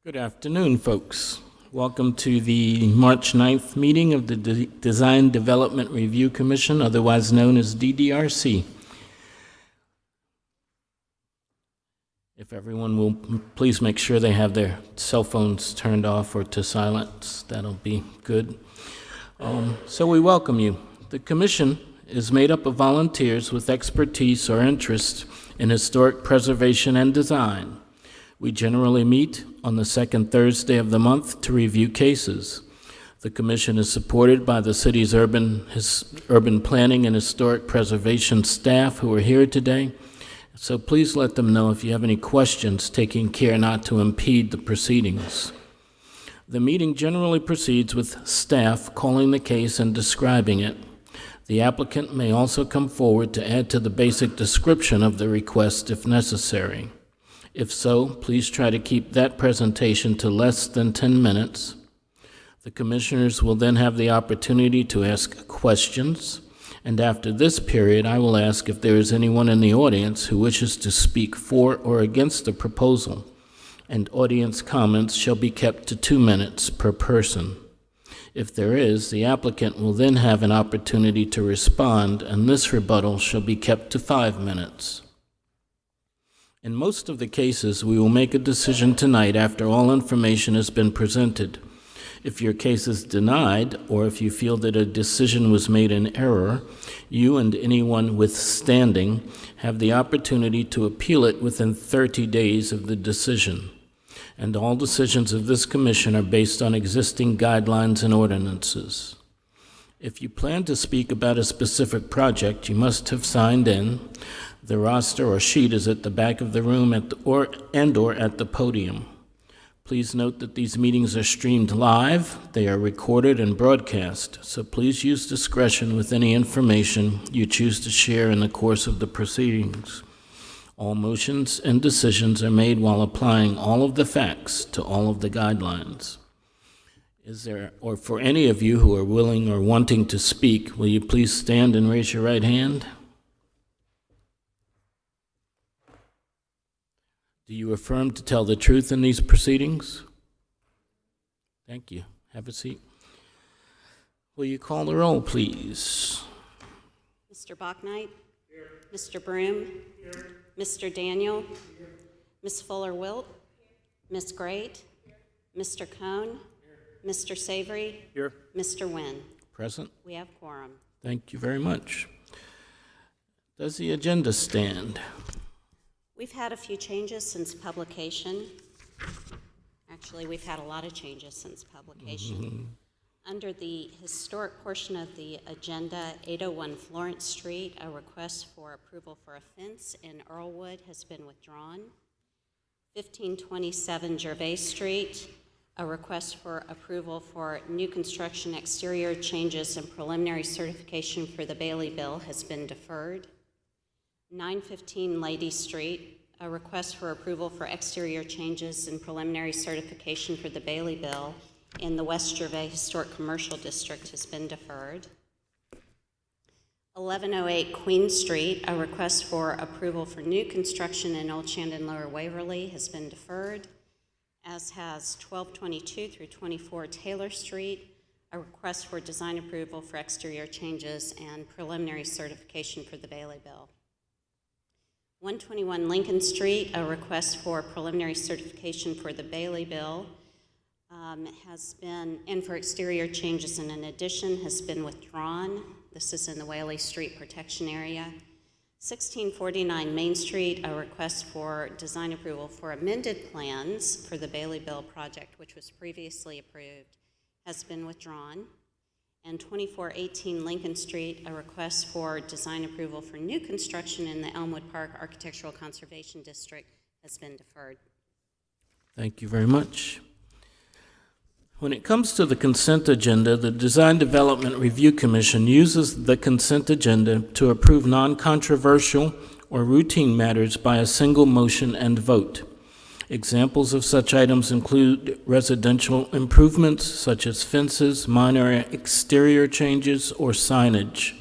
Good afternoon, folks. Welcome to the March 9th meeting of the Design Development Review Commission, otherwise known as DDRC. If everyone will please make sure they have their cell phones turned off or to silence, that'll be good. So we welcome you. The commission is made up of volunteers with expertise or interest in historic preservation and design. We generally meet on the second Thursday of the month to review cases. The commission is supported by the city's urban planning and historic preservation staff who are here today. So please let them know if you have any questions, taking care not to impede the proceedings. The meeting generally proceeds with staff calling the case and describing it. The applicant may also come forward to add to the basic description of the request if necessary. If so, please try to keep that presentation to less than 10 minutes. The commissioners will then have the opportunity to ask questions, and after this period, I will ask if there is anyone in the audience who wishes to speak for or against the proposal, and audience comments shall be kept to 2 minutes per person. If there is, the applicant will then have an opportunity to respond, and this rebuttal shall be kept to 5 minutes. In most of the cases, we will make a decision tonight after all information has been presented. If your case is denied, or if you feel that a decision was made in error, you and anyone with standing have the opportunity to appeal it within 30 days of the decision. And all decisions of this commission are based on existing guidelines and ordinances. If you plan to speak about a specific project, you must have signed in. The roster or sheet is at the back of the room or at the podium. Please note that these meetings are streamed live, they are recorded and broadcast, so please use discretion with any information you choose to share in the course of the proceedings. All motions and decisions are made while applying all of the facts to all of the guidelines. Or for any of you who are willing or wanting to speak, will you please stand and raise your right hand? Do you affirm to tell the truth in these proceedings? Thank you. Have a seat. Will you call the roll, please? Mr. Bachnight? Here. Mr. Broom? Here. Mr. Daniel? Here. Ms. Fuller-Wilt? Ms. Great? Here. Mr. Cohn? Here. Mr. Savory? Here. Mr. Wynn? Present. We have quorum. Thank you very much. Does the agenda stand? We've had a few changes since publication. Actually, we've had a lot of changes since publication. Under the historic portion of the agenda, 801 Florence Street, a request for approval for a fence in Earlwood has been withdrawn. 1527 Gervais Street, a request for approval for new construction exterior changes and preliminary certification for the Bailey Bill has been deferred. 915 Lady Street, a request for approval for exterior changes and preliminary certification for the Bailey Bill in the West Gervais Historic Commercial District has been deferred. 1108 Queen Street, a request for approval for new construction in Old Shandon Lower Waverly has been deferred, as has 1222 through 24 Taylor Street, a request for design approval for exterior changes and preliminary certification for the Bailey Bill. 121 Lincoln Street, a request for preliminary certification for the Bailey Bill has been, and for exterior changes and an addition has been withdrawn. This is in the Whaley Street Protection Area. 1649 Main Street, a request for design approval for amended plans for the Bailey Bill project, which was previously approved, has been withdrawn. And 2418 Lincoln Street, a request for design approval for new construction in the Elmwood Park Architectural Conservation District has been deferred. Thank you very much. When it comes to the consent agenda, the Design Development Review Commission uses the consent agenda to approve non-controversial or routine matters by a single motion and vote. Examples of such items include residential improvements such as fences, minor exterior changes, or signage.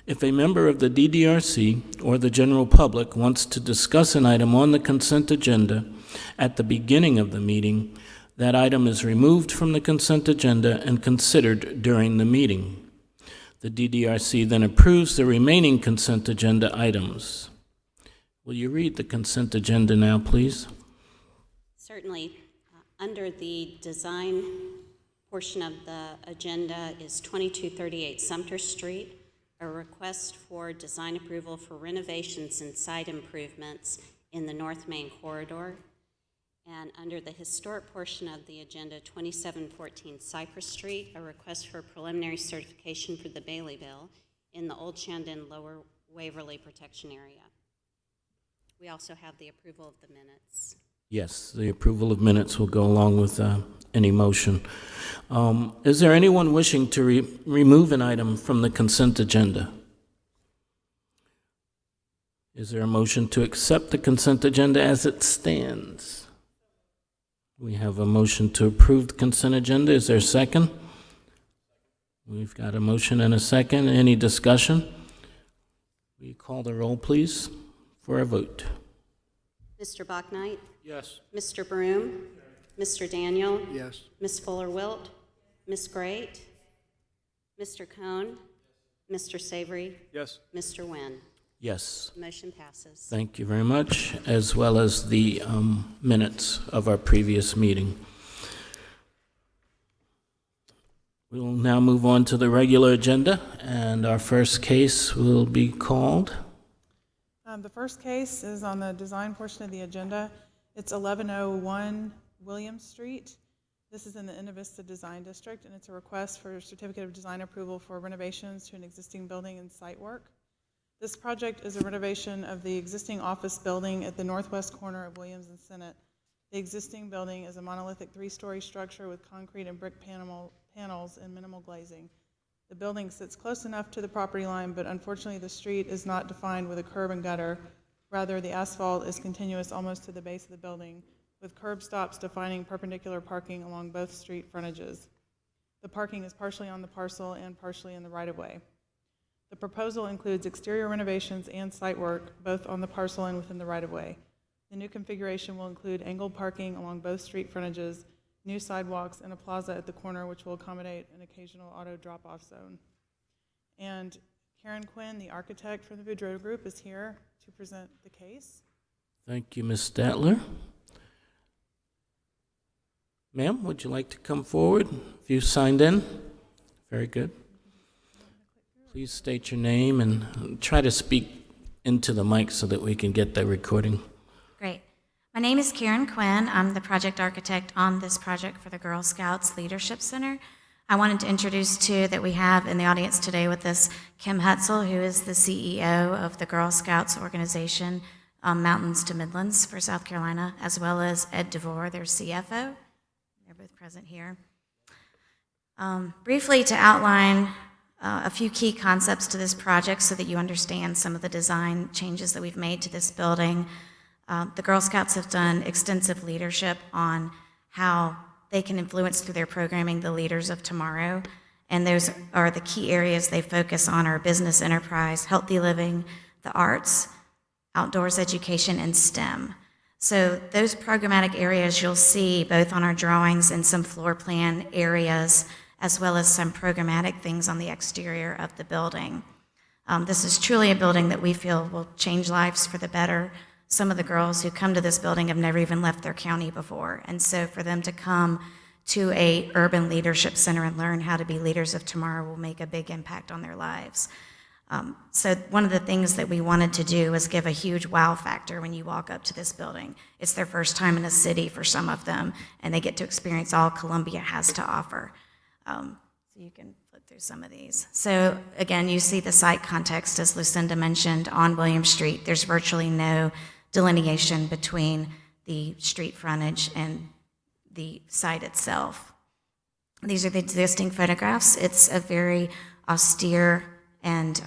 If a member of the DDRC or the general public wants to discuss an item on the consent agenda at the beginning of the meeting, that item is removed from the consent agenda and considered during the meeting. The DDRC then approves the remaining consent agenda items. Will you read the consent agenda now, please? Certainly. Under the design portion of the agenda is 2238 Sumter Street, a request for design approval for renovations and site improvements in the North Main Corridor. And under the historic portion of the agenda, 2714 Cypress Street, a request for preliminary certification for the Bailey Bill in the Old Shandon Lower Waverly Protection Area. We also have the approval of the minutes. Yes, the approval of minutes will go along with any motion. Is there anyone wishing to remove an item from the consent agenda? Is there a motion to accept the consent agenda as it stands? We have a motion to approve the consent agenda. Is there a second? We've got a motion and a second. Any discussion? Will you call the roll, please, for a vote? Mr. Bachnight? Yes. Mr. Broom? Mr. Daniel? Yes. Ms. Fuller-Wilt? Ms. Great? Mr. Cohn? Mr. Savory? Yes. Mr. Nguyen? Yes. Motion passes. Thank you very much, as well as the minutes of our previous meeting. We will now move on to the regular agenda, and our first case will be called. The first case is on the design portion of the agenda. It's 1101 Williams Street. This is in the Innovista Design District, and it's a request for a certificate of design approval for renovations to an existing building and site work. This project is a renovation of the existing office building at the northwest corner of Williams and Senate. The existing building is a monolithic 3-story structure with concrete and brick panels and minimal glazing. The building sits close enough to the property line, but unfortunately the street is not defined with a curb and gutter. Rather, the asphalt is continuous almost to the base of the building, with curb stops defining perpendicular parking along both street frontages. The parking is partially on the parcel and partially in the right-of-way. The proposal includes exterior renovations and site work, both on the parcel and within the right-of-way. The new configuration will include angled parking along both street frontages, new sidewalks, and a plaza at the corner, which will accommodate an occasional auto drop-off zone. And Karen Quinn, the architect from the Boudreaux Group, is here to present the case. Thank you, Ms. Statler. Ma'am, would you like to come forward? If you signed in? Very good. Please state your name and try to speak into the mic so that we can get the recording. Great. My name is Karen Quinn. I'm the project architect on this project for the Girl Scouts Leadership Center. I wanted to introduce two that we have in the audience today with us, Kim Hutzel, who is the CEO of the Girl Scouts organization, Mountains to Midlands for South Carolina, as well as Ed DeVore, their CFO. They're both present here. Briefly to outline a few key concepts to this project so that you understand some of the design changes that we've made to this building. The Girl Scouts have done extensive leadership on how they can influence through their programming the leaders of tomorrow, and those are the key areas they focus on are business enterprise, healthy living, the arts, outdoors education, and STEM. So those programmatic areas you'll see both on our drawings and some floor plan areas, as well as some programmatic things on the exterior of the building. This is truly a building that we feel will change lives for the better. Some of the girls who come to this building have never even left their county before. And so for them to come to a urban leadership center and learn how to be leaders of tomorrow will make a big impact on their lives. So one of the things that we wanted to do was give a huge wow factor when you walk up to this building. It's their first time in a city for some of them, and they get to experience all Columbia has to offer. So you can flip through some of these. So again, you see the site context, as Lucinda mentioned, on William Street. There's virtually no delineation between the street frontage and the site itself. These are the existing photographs. It's a very austere and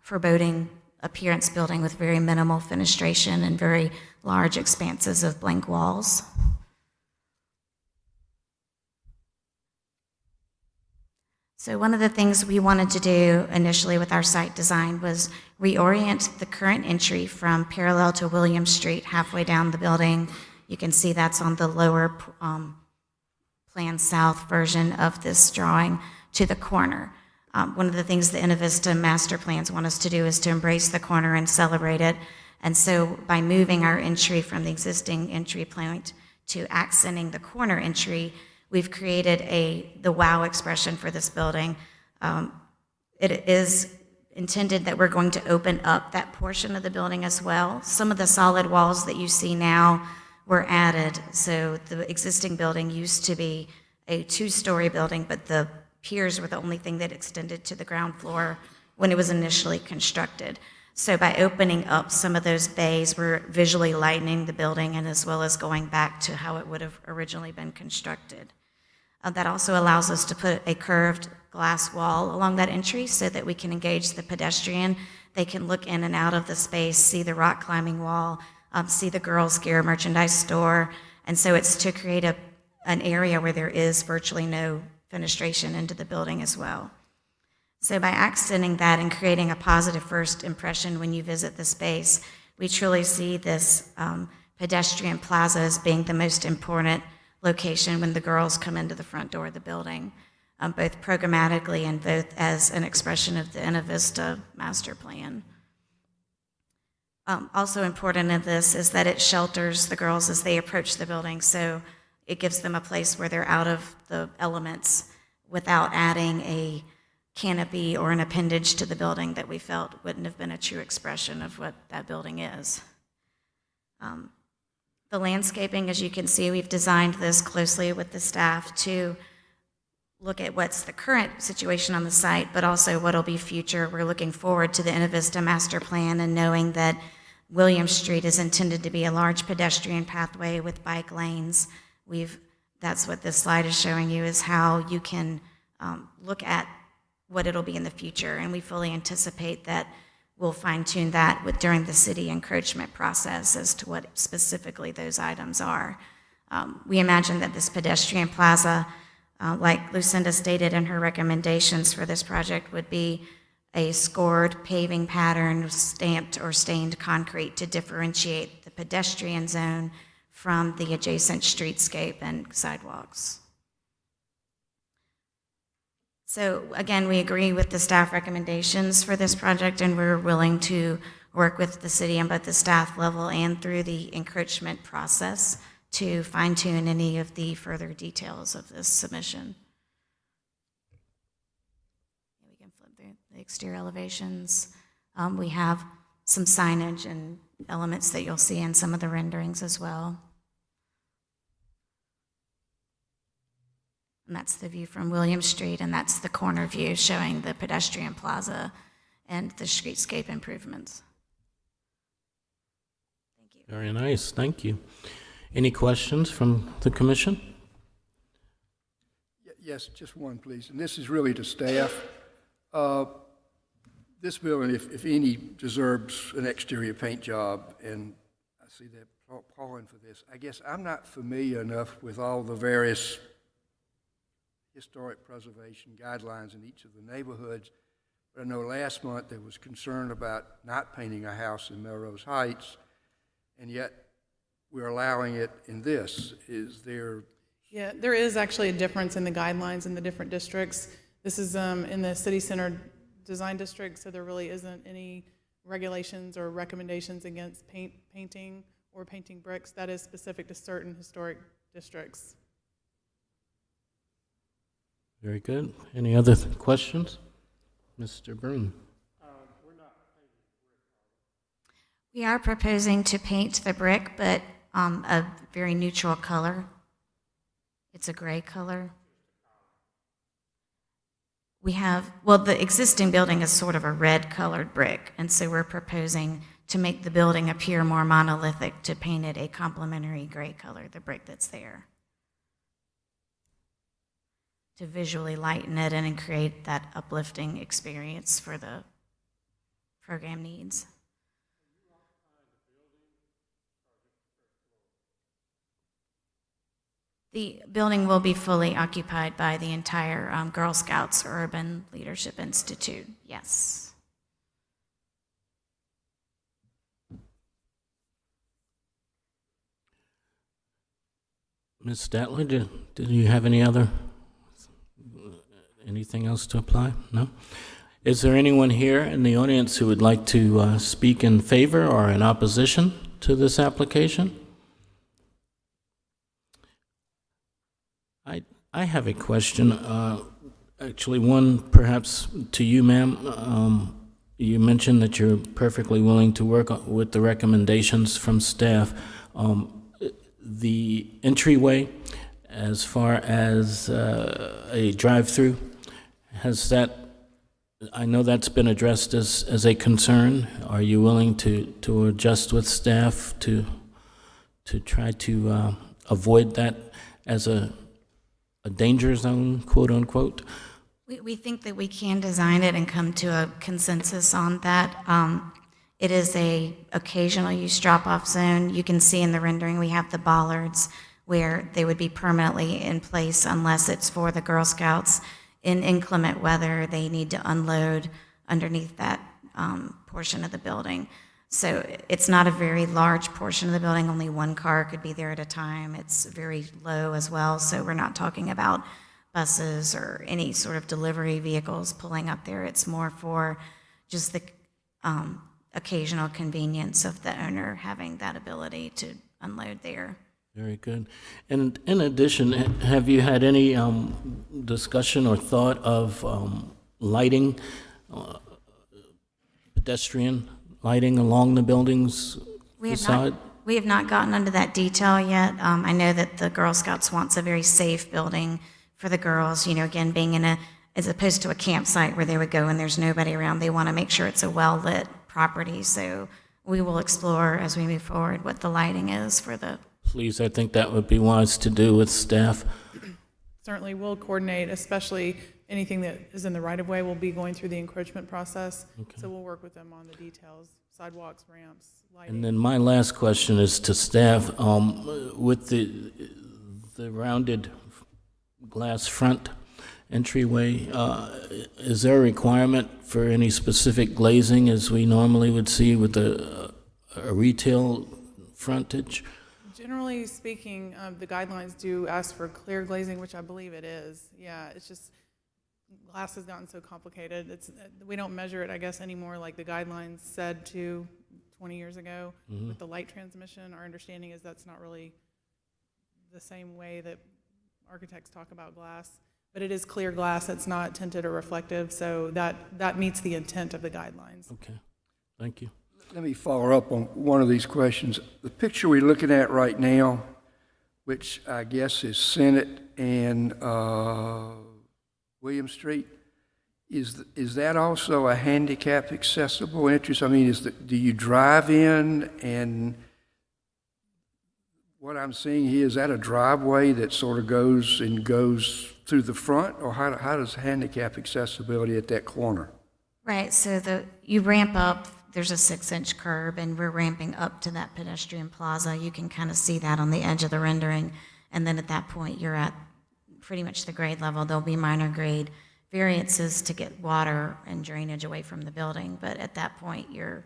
foreboding appearance building with very minimal fenestration and very large expanses of blank walls. So one of the things we wanted to do initially with our site design was reorient the current entry from parallel to William Street halfway down the building. You can see that's on the lower Plan South version of this drawing to the corner. One of the things the Innovista master plans want us to do is to embrace the corner and celebrate it. And so by moving our entry from the existing entry point to accenting the corner entry, we've created the wow expression for this building. It is intended that we're going to open up that portion of the building as well. Some of the solid walls that you see now were added. So the existing building used to be a two-story building, but the piers were the only thing that extended to the ground floor when it was initially constructed. So by opening up some of those bays, we're visually lightening the building and as well as going back to how it would have originally been constructed. That also allows us to put a curved glass wall along that entry so that we can engage the pedestrian. They can look in and out of the space, see the rock climbing wall, see the girls' gear merchandise store. And so it's to create an area where there is virtually no fenestration into the building as well. So by accenting that and creating a positive first impression when you visit the space, we truly see this pedestrian plaza as being the most important location when the girls come into the front door of the building, both programmatically and both as an expression of the Innovista master plan. Also important in this is that it shelters the girls as they approach the building, so it gives them a place where they're out of the elements without adding a canopy or an appendage to the building that we felt wouldn't have been a true expression of what that building is. The landscaping, as you can see, we've designed this closely with the staff to look at what's the current situation on the site, but also what will be future. We're looking forward to the Innovista master plan and knowing that William Street is intended to be a large pedestrian pathway with bike lanes. That's what this slide is showing you, is how you can look at what it'll be in the future, and we fully anticipate that we'll fine-tune that during the city encroachment process as to what specifically those items are. We imagine that this pedestrian plaza, like Lucinda stated in her recommendations for this project, would be a scored paving pattern, stamped or stained concrete to differentiate the pedestrian zone from the adjacent streetscape and sidewalks. So again, we agree with the staff recommendations for this project, and we're willing to work with the city on both the staff level and through the encroachment process to fine-tune any of the further details of this submission. We can flip through the exterior elevations. We have some signage and elements that you'll see in some of the renderings as well. And that's the view from William Street, and that's the corner view showing the pedestrian plaza and the streetscape improvements. Thank you. Very nice, thank you. Any questions from the commission? Yes, just one, please. And this is really to staff. This building, if any, deserves an exterior paint job, and I see that calling for this. I guess I'm not familiar enough with all the various historic preservation guidelines in each of the neighborhoods, but I know last month there was concern about not painting a house in Melrose Heights, and yet we're allowing it in this. Is there? Yeah, there is actually a difference in the guidelines in the different districts. This is in the city center design district, so there really isn't any regulations or recommendations against painting or painting bricks. That is specific to certain historic districts. Very good. Any other questions? Mr. Broom. We are proposing to paint the brick, but a very neutral color. It's a gray color. The existing building is sort of a red colored brick, and so we're proposing to make the building appear more monolithic, to paint it a complementary gray color, the brick that's there, to visually lighten it and create that uplifting experience for the program needs. The building will be fully occupied by the entire Girl Scouts Urban Leadership Institute, yes. Ms. Statler, do you have anything else to apply? No? Is there anyone here in the audience who would like to speak in favor or in opposition to this application? I have a question, actually one perhaps to you, ma'am. You mentioned that you're perfectly willing to work with the recommendations from staff. The entryway, as far as a drive-through, I know that's been addressed as a concern. Are you willing to adjust with staff to try to avoid that as a danger zone, quote unquote? We think that we can design it and come to a consensus on that. It is a occasional use drop-off zone. You can see in the rendering we have the bollards where they would be permanently in place unless it's for the Girl Scouts. In inclement weather, they need to unload underneath that portion of the building. So it's not a very large portion of the building. Only one car could be there at a time. It's very low as well, so we're not talking about buses or any sort of delivery vehicles pulling up there. It's more for just the occasional convenience of the owner having that ability to unload there. Very good. And in addition, have you had any discussion or thought of lighting, pedestrian lighting along the building's facade? We have not gotten into that detail yet. I know that the Girl Scouts wants a very safe building for the girls, again, being as opposed to a campsite where they would go and there's nobody around, they want to make sure it's a well-lit property. So we will explore as we move forward what the lighting is for the... Please, I think that would be wise to do with staff. Certainly, we'll coordinate, especially anything that is in the right-of-way. We'll be going through the encroachment process, so we'll work with them on the details, sidewalks, ramps, lighting. And then my last question is to staff. With the rounded glass front entryway, is there a requirement for any specific glazing as we normally would see with a retail frontage? Generally speaking, the guidelines do ask for clear glazing, which I believe it is. Yeah, it's just, glass has gotten so complicated. We don't measure it, I guess, anymore like the guidelines said to 20 years ago. With the light transmission, our understanding is that's not really the same way that architects talk about glass. But it is clear glass, it's not tinted or reflective, so that meets the intent of the guidelines. Okay, thank you. Let me follow up on one of these questions. The picture we're looking at right now, which I guess is Senate and William Street, is that also a handicap accessible entrance? I mean, do you drive in, and what I'm seeing here, is that a driveway that sort of goes through the front, or how does handicap accessibility at that corner? Right, so you ramp up, there's a 6-inch curb, and we're ramping up to that pedestrian plaza. You can kind of see that on the edge of the rendering, and then at that point, you're at pretty much the grade level. There'll be minor grade variances to get water and drainage away from the building, but at that point, you're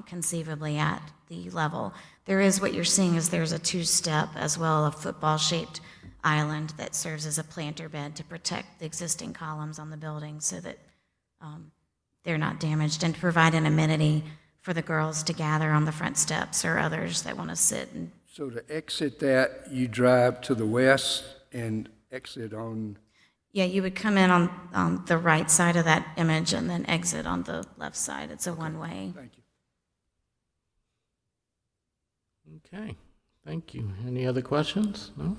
conceivably at the level. What you're seeing is there's a 2-step as well, a football-shaped island that serves as a planter bed to protect the existing columns on the building so that they're not damaged, and to provide an amenity for the girls to gather on the front steps or others that want to sit. So to exit that, you drive to the west and exit on... Yeah, you would come in on the right side of that image and then exit on the left side. It's a one-way. Thank you. Okay, thank you. Any other questions? No?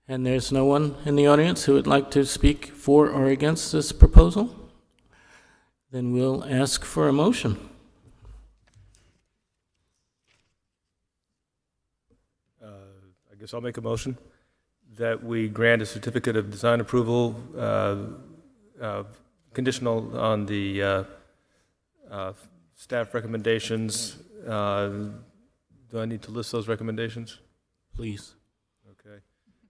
And there's no one in the audience who would like to speak for or against this proposal? Then we'll ask for a motion. I guess I'll make a motion that we grant a certificate of design approval conditional on the staff recommendations. Do I need to list those recommendations? Please. Okay.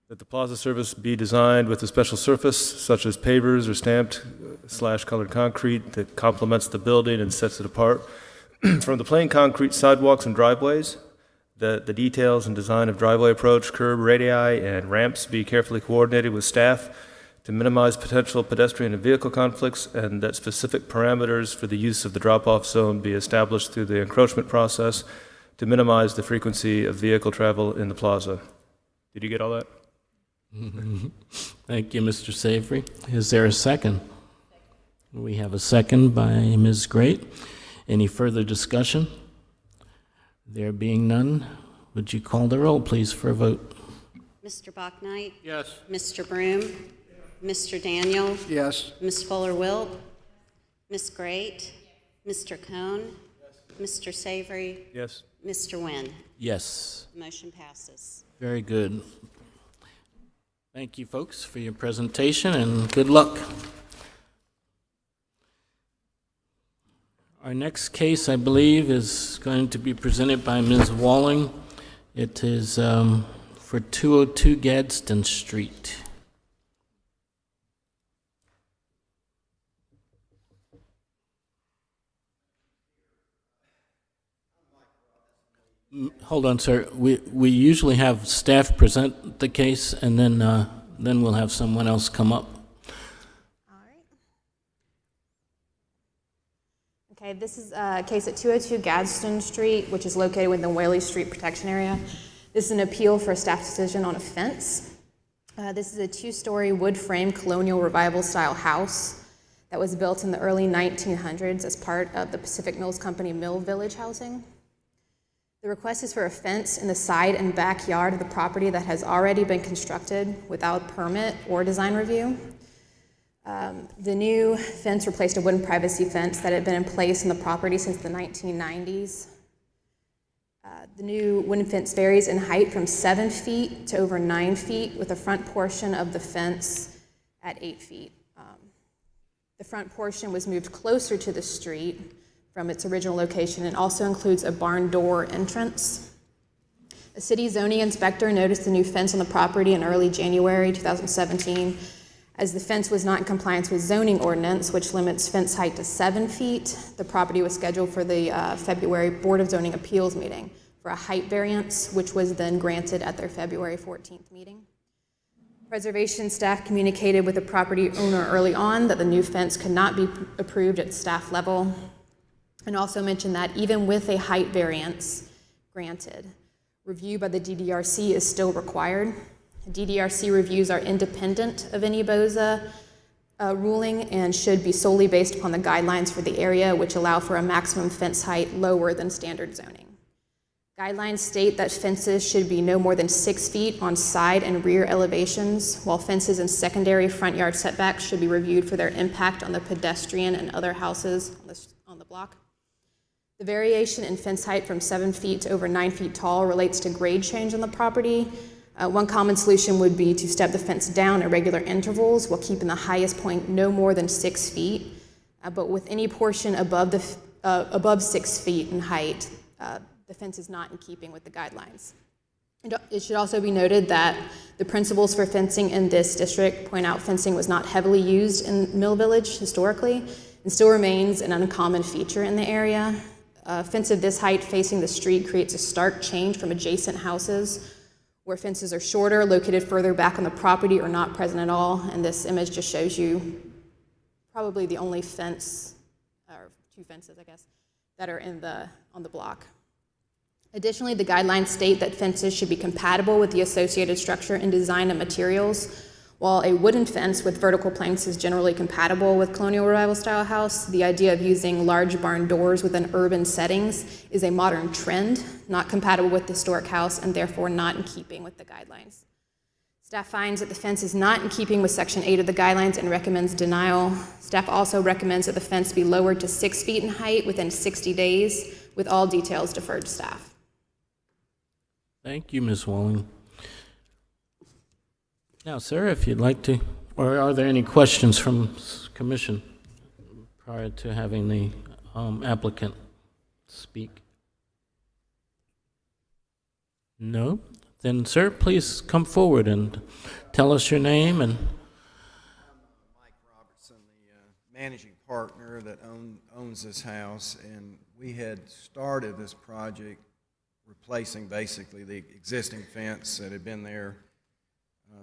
That the plaza surface be designed with a special surface such as pavers or stamped / colored concrete that complements the building and sets it apart from the plain concrete sidewalks and driveways. That the details and design of driveway approach, curb radii, and ramps be carefully coordinated with staff to minimize potential pedestrian and vehicle conflicts, and that specific parameters for the use of the drop-off zone be established through the encroachment process to minimize the frequency of vehicle travel in the plaza. Did you get all that? Thank you, Mr. Savory. Is there a second? We have a second by Ms. Great. Any further discussion? There being none, would you call the roll, please, for a vote? Mr. Bachnight? Yes. Mr. Broom? Mr. Daniel? Yes. Ms. Fuller-Wilt? Ms. Great? Mr. Cohn? Mr. Savory? Yes. Mr. Nguyen? Yes. The motion passes. Very good. Thank you, folks, for your presentation, and good luck. Our next case, I believe, is going to be presented by Ms. Walling. It is for 202 Gadsden Street. Hold on, sir. We usually have staff present the case, and then we'll have someone else come up. All right. Okay, this is a case at 202 Gadsden Street, which is located within the Whaley Street Protection Area. This is an appeal for a staff decision on a fence. This is a two-story wood-frame colonial revival-style house that was built in the early 1900s as part of the Pacific Mills Company Mill Village housing. The request is for a fence in the side and backyard of the property that has already been constructed without permit or design review. The new fence replaced a wooden privacy fence that had been in place in the property since the 1990s. The new wooden fence varies in height from 7 feet to over 9 feet, with the front portion of the fence at 8 feet. The front portion was moved closer to the street from its original location and also includes a barn door entrance. A city zoning inspector noticed the new fence on the property in early January 2017. As the fence was not in compliance with zoning ordinance, which limits fence height to 7 feet, the property was scheduled for the February Board of Zoning Appeals meeting for a height variance, which was then granted at their February 14th meeting. Preservation staff communicated with the property owner early on that the new fence could not be approved at staff level, and also mentioned that even with a height variance granted, review by the DDRC is still required. DDRC reviews are independent of any BOZA ruling and should be solely based upon the guidelines for the area, which allow for a maximum fence height lower than standard zoning. Guidelines state that fences should be no more than 6 feet on side and rear elevations, while fences and secondary front yard setbacks should be reviewed for their impact on the pedestrian and other houses on the block. The variation in fence height from 7 feet to over 9 feet tall relates to grade change on the property. One common solution would be to step the fence down at regular intervals while keeping the highest point no more than 6 feet. But with any portion above 6 feet in height, the fence is not in keeping with the guidelines. It should also be noted that the principles for fencing in this district point out fencing was not heavily used in Mill Village historically and still remains an uncommon feature in the area. A fence of this height facing the street creates a stark change from adjacent houses where fences are shorter, located further back on the property, or not present at all. And this image just shows you probably the only fence, or 2 fences, I guess, that are on the block. Additionally, the guidelines state that fences should be compatible with the associated structure and design and materials. While a wooden fence with vertical planks is generally compatible with colonial revival style house, the idea of using large barn doors within urban settings is a modern trend, not compatible with the historic house and therefore not in keeping with the guidelines. Staff finds that the fence is not in keeping with Section 8 of the guidelines and recommends denial. Staff also recommends that the fence be lowered to 6 feet in height within 60 days, with all details deferred to staff. Thank you, Ms. Walling. Now, sir, if you'd like to, or are there any questions from commission prior to having the applicant speak? No? Then, sir, please come forward and tell us your name and Mike Robertson, the managing partner that owns this house, and we had started this project replacing basically the existing fence that had been there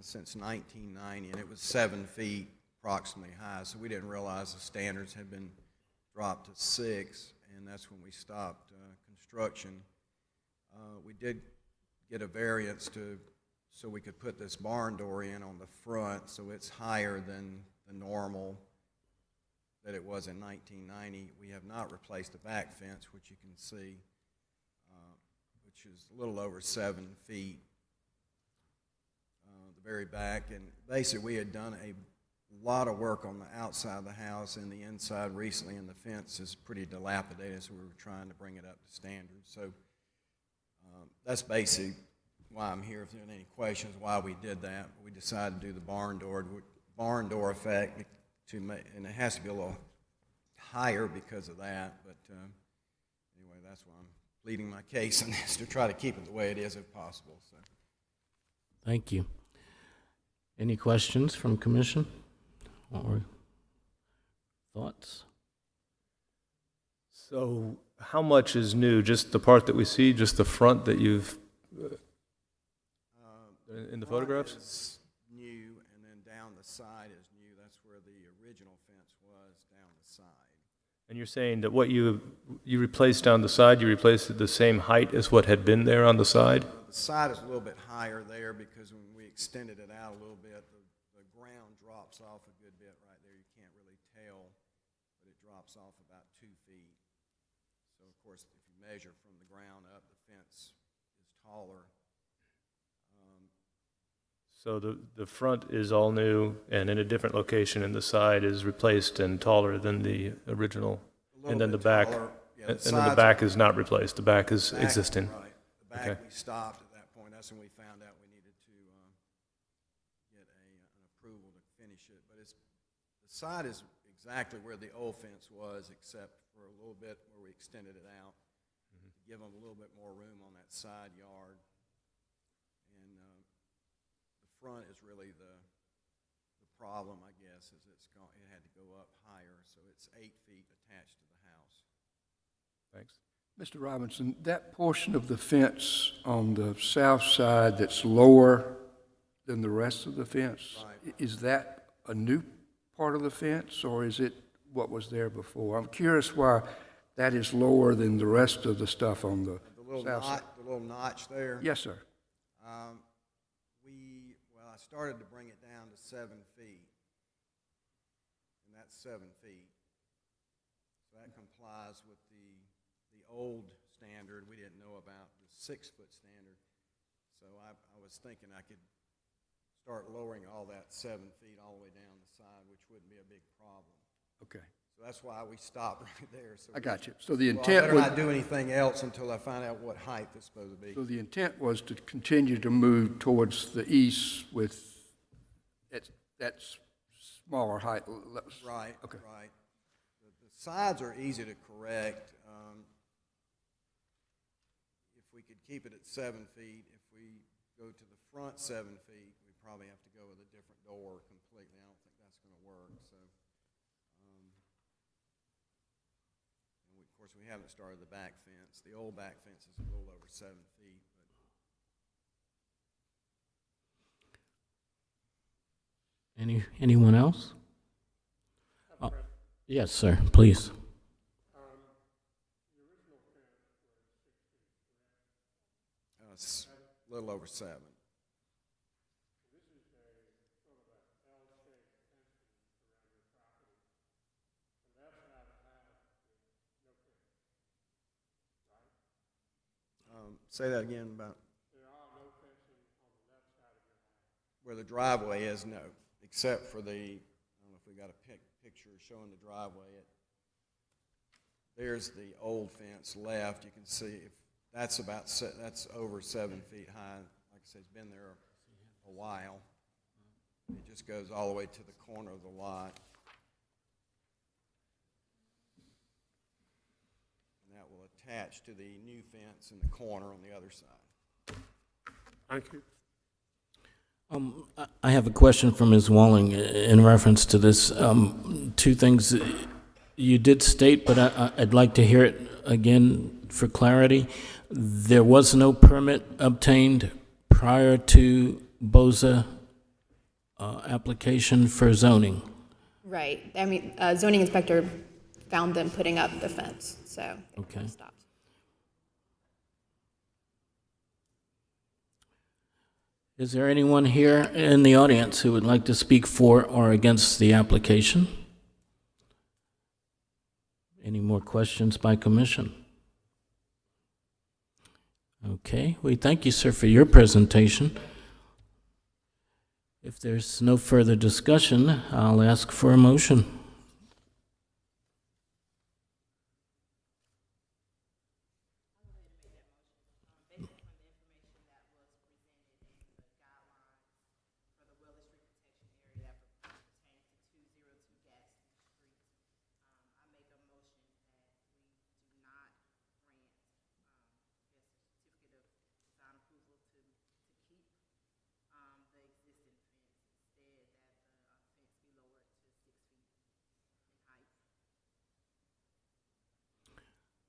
since 1990, and it was 7 feet approximately high, so we didn't realize the standards had been dropped to 6, and that's when we stopped construction. We did get a variance so we could put this barn door in on the front, so it's higher than the normal that it was in 1990. We have not replaced the back fence, which you can see, which is a little over 7 feet, the very back. And basically, we had done a lot of work on the outside of the house and the inside recently, and the fence is pretty dilapidated, so we were trying to bring it up to standard. So that's basically why I'm here. If there are any questions why we did that, we decided to do the barn door effect to make, and it has to be a little higher because of that. But anyway, that's why I'm pleading my case in this, to try to keep it the way it is if possible. So. thank you. Any questions from commission or thoughts? So how much is new? Just the part that we see, just the front that you've, in the Front photographs? is new, and then down the side is new. That's where the original fence was, down the side. And you're saying that what you replaced down the side, you replaced it the same height as what had been there on the side? The side is a little bit higher there because when we extended it out a little bit, the ground drops off a good bit right there. You can't really tell, but it drops off about 2 feet. So, of course, if you measure from the ground up, the fence is taller. So the front is all new and in a different location, and the side is replaced and taller than the original. A little And then bit the back, taller. Yeah, and then sides the back is not replaced, the back is back- existing. Right. The back, Okay. we stopped at that point. That's when we found out we needed to get an approval to finish it. But the side is exactly where the old fence was, except for a little bit where we extended it out to give them a little bit more room on that side yard. And the front is really the problem, I guess, is it had to go up higher, so it's 8 feet attached to the house. Thanks. Mr. Robinson, that portion of the fence on the south side that's lower than the rest of the fence, Right. is that a new part of the fence, or is it what was there before? I'm curious why that is lower than the rest of the stuff on the south side. The little notch there. Yes, sir. I started to bring it down to 7 feet, and that's 7 feet. So that complies with the old standard. We didn't know about the 6-foot standard. So I was thinking I could start lowering all that 7 feet all the way down the side, which wouldn't be a big problem. Okay. So that's why we stopped right there. So I got you. So the well, I intent better was, not do anything else until I find out what height it's supposed to be. so the intent was to continue to move towards the east with that smaller height. Right, Okay. right. The sides are easy to correct. If we could keep it at 7 feet, if we go to the front 7 feet, we probably have to go with a different door completely. I don't think that's going to work. So, and of course, we haven't started the back fence. The old back fence is a little over 7 feet. Anyone else? Yes, sir, please. It's a little over 7. Say that again about. Where the driveway is, no, except for the, I don't know if we got a picture showing the driveway. There's the old fence left. You can see if that's that's over 7 feet high. Like I said, it's been there a while. It just goes all the way to the corner of the lot. And that will attach to the new fence in the corner on the other side. Thank you. I have a question for Ms. Walling in reference to this. Two things you did state, but I'd like to hear it again for clarity. There was no permit obtained prior to BOZA application for zoning. Right. I mean, zoning inspector found them putting up the fence, so they Okay. stopped. Is there anyone here in the audience who would like to speak for or against the application? Any more questions by commission? Okay, we thank you, sir, for your presentation. If there's no further discussion, I'll ask for a motion.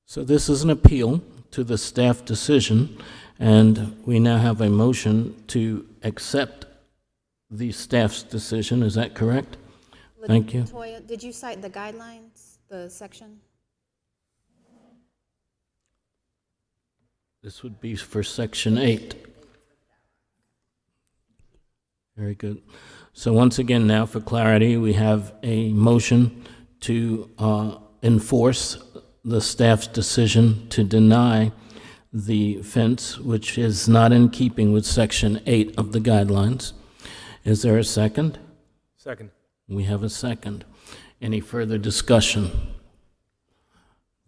So this is an appeal to the staff decision, and we now have a motion to accept the staff's decision. Is that correct? Thank you. Latoya, did you cite the guidelines, the section? This would be for Section 8. Very good. So once again, now for clarity, we have a motion to enforce the staff's decision to deny the fence, which is not in keeping with Section 8 of the guidelines. Is there a second? Second. We have a second. Any further discussion?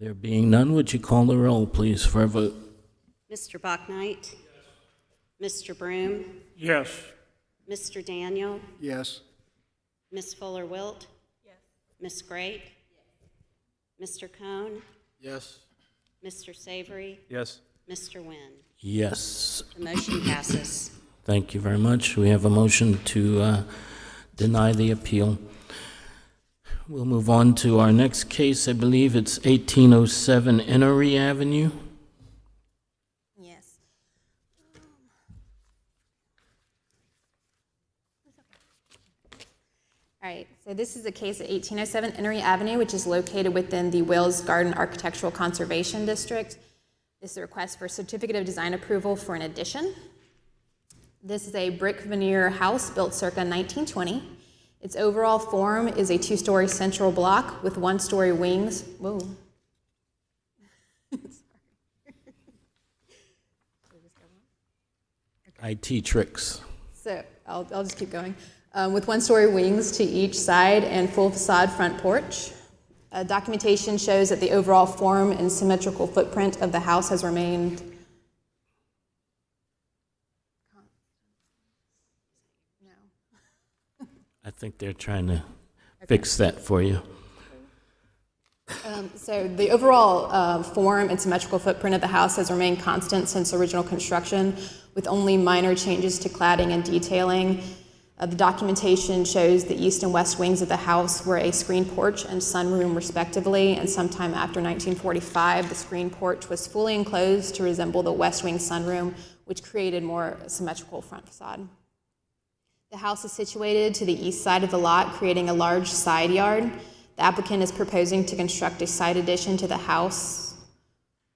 There being none, would you call the roll, please, for a vote? Mr. Bachnight? Mr. Broom? Yes. Mr. Daniel? Yes. Ms. Fuller-Wilt? Yes. Ms. Great? Mr. Cohn? Yes. Mr. Savory? Yes. Mr. Nguyen? Yes. The motion passes. Thank you very much. We have a motion to deny the appeal. We'll move on to our next case. I believe it's 1807 Innery Avenue. Yes. All right, so this is a case at 1807 Innery Avenue, which is located within the Wales Garden Architectural Conservation District. This is a request for certificate of design approval for an addition. This is a brick veneer house built circa 1920. Its overall form is a two-story central block with one-story wings. Whoa. IT tricks. So I'll just keep going. With one-story wings to each side and full facade front porch. Documentation shows that the overall form and symmetrical footprint of the house has remained. No. I think they're trying to fix that for you. So the overall form and symmetrical footprint of the house has remained constant since original construction, with only minor changes to cladding and detailing. The documentation shows the east and west wings of the house were a screen porch and sunroom respectively, and sometime after 1945, the screen porch was fully enclosed to resemble the west wing sunroom, which created more symmetrical front facade. The house is situated to the east side of the lot, creating a large side yard. The applicant is proposing to construct a side addition to the house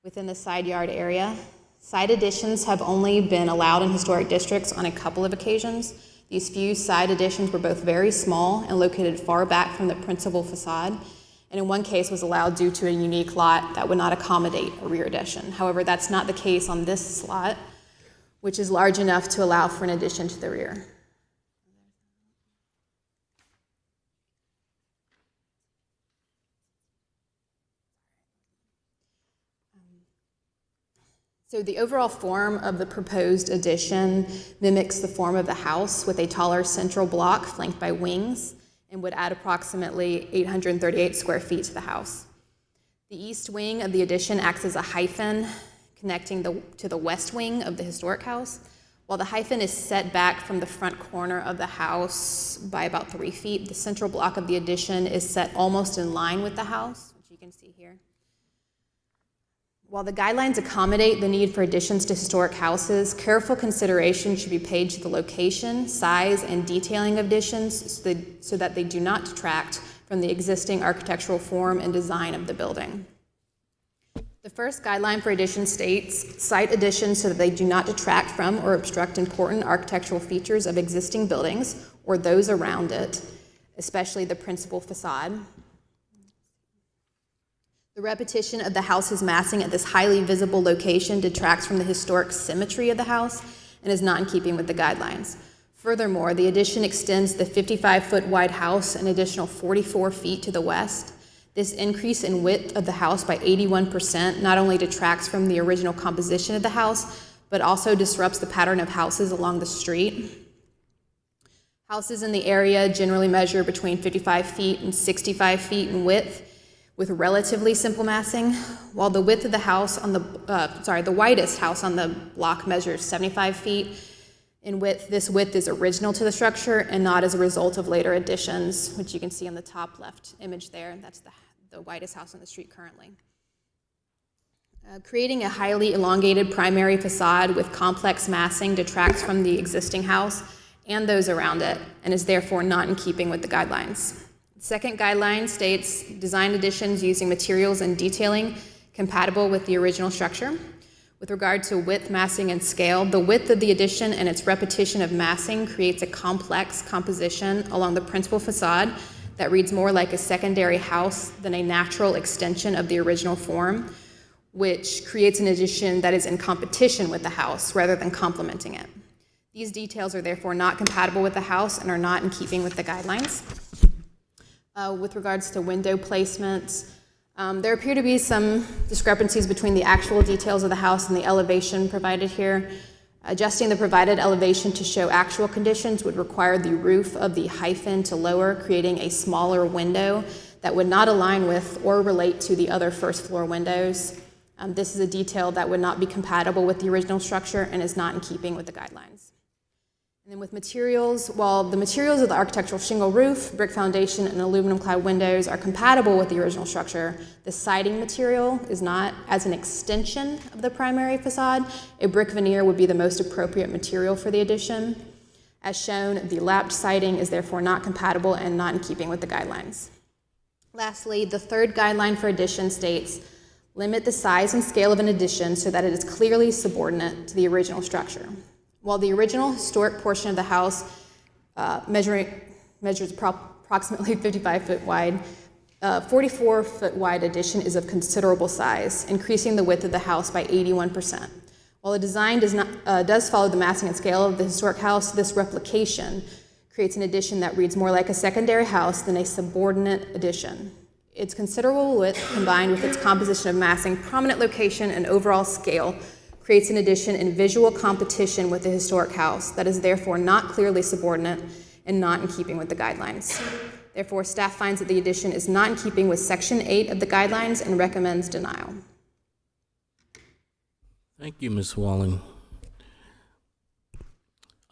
within the side yard area. Side additions have only been allowed in historic districts on a couple of occasions. These few side additions were both very small and located far back from the principal facade, and in one case was allowed due to a unique lot that would not accommodate a rear addition. However, that's not the case on this lot, which is large enough to allow for an addition to the rear. So the overall form of the proposed addition mimics the form of the house with a taller central block flanked by wings and would add approximately 838 square feet to the house. The east wing of the addition acts as a hyphen connecting to the west wing of the historic house, While the hyphen is set back from the front corner of the house by about 3 feet, the central block of the addition is set almost in line with the house, which you can see here. While the guidelines accommodate the need for additions to historic houses, careful consideration should be paid to the location, size, and detailing of additions so that they do not detract from the existing architectural form and design of the building. The first guideline for addition states, site additions so that they do not detract from or obstruct important architectural features of existing buildings or those around it, especially the principal facade. The repetition of the house's massing at this highly visible location detracts from the historic symmetry of the house and is not in keeping with the guidelines. Furthermore, the addition extends the 55-foot wide house an additional 44 feet to the west. This increase in width of the house by 81% not only detracts from the original composition of the house, but also disrupts the pattern of houses along the street. Houses in the area generally measure between 55 feet and 65 feet in width, with relatively simple massing, while the width of the house on the widest house on the block measures 75 feet in width. This width is original to the structure and not as a result of later additions, which you can see on the top left image there. That's the widest house on the street currently. Creating a highly elongated primary facade with complex massing detracts from the existing house and those around it, and is therefore not in keeping with the guidelines. The second guideline states design additions using materials and detailing compatible with the original structure. With regard to width, massing, and scale, the width of the addition and its repetition of massing creates a complex composition along the principal facade that reads more like a secondary house than a natural extension of the original form, which creates an addition that is in competition with the house rather than complementing it. These details are therefore not compatible with the house and are not in keeping with the guidelines. With regards to window placements, there appear to be some discrepancies between the actual details of the house and the elevation provided here. Adjusting the provided elevation to show actual conditions would require the roof of the hyphen to lower, creating a smaller window that would not align with or relate to the other first floor windows. This is a detail that would not be compatible with the original structure and is not in keeping with the guidelines. And then with materials, while the materials of the architectural shingle roof, brick foundation, and aluminum clad windows are compatible with the original structure, the siding material is not. As an extension of the primary facade, a brick veneer would be the most appropriate material for the addition. As shown, the lapped siding is therefore not compatible and not in keeping with the guidelines. Lastly, the third guideline for addition states, limit the size and scale of an addition so that it is clearly subordinate to the original structure. While the original historic portion of the house measures approximately 55 foot wide, 44 foot wide addition is of considerable size, increasing the width of the house by 81%. While the design does follow the massing and scale of the historic house, this replication creates an addition that reads more like a secondary house than a subordinate addition. Its considerable width, combined with its composition of massing, prominent location, and overall scale, creates an addition in visual competition with the historic house that is therefore not clearly subordinate and not in keeping with the guidelines. Therefore, staff finds that the addition is not in keeping with Section 8 of the guidelines and recommends denial. Thank you, Ms. Walling.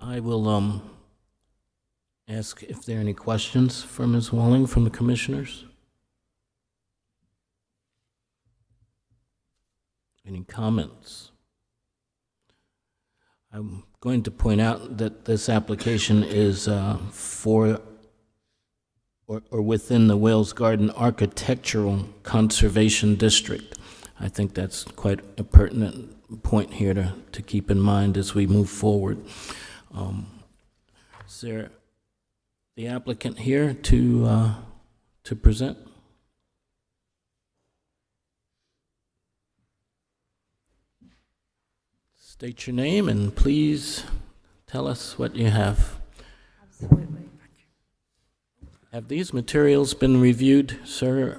I will ask if there are any questions for Ms. Walling from the commissioners. Any comments? I'm going to point out that this application is for or within the Wales Garden Architectural Conservation District. I think that's quite a pertinent point here to keep in mind as we move forward. Is there the applicant here to present? State your name and please tell us what you have. Absolutely. Have these materials been reviewed, sir,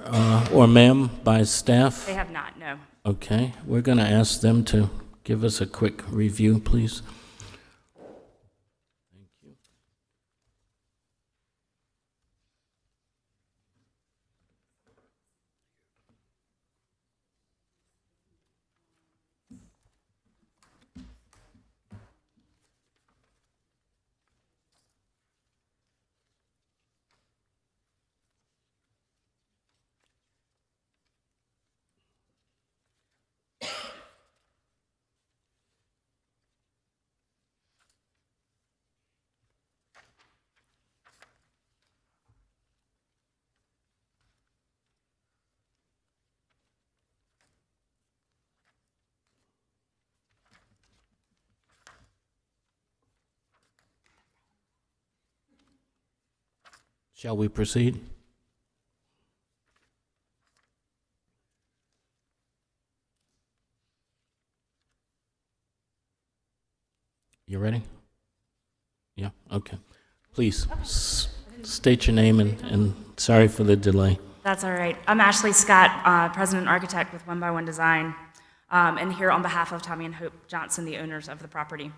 or ma'am, by staff? They have not, no. Okay, we're going to ask them to give us a quick review, please. Thank you. Shall we proceed? You ready? Yeah, okay. Please, state your name and sorry for the delay. That's all right. I'm Ashley Scott, President Architect with One by One Design, and here on behalf of Tommy and Hope Johnson, the owners of the property.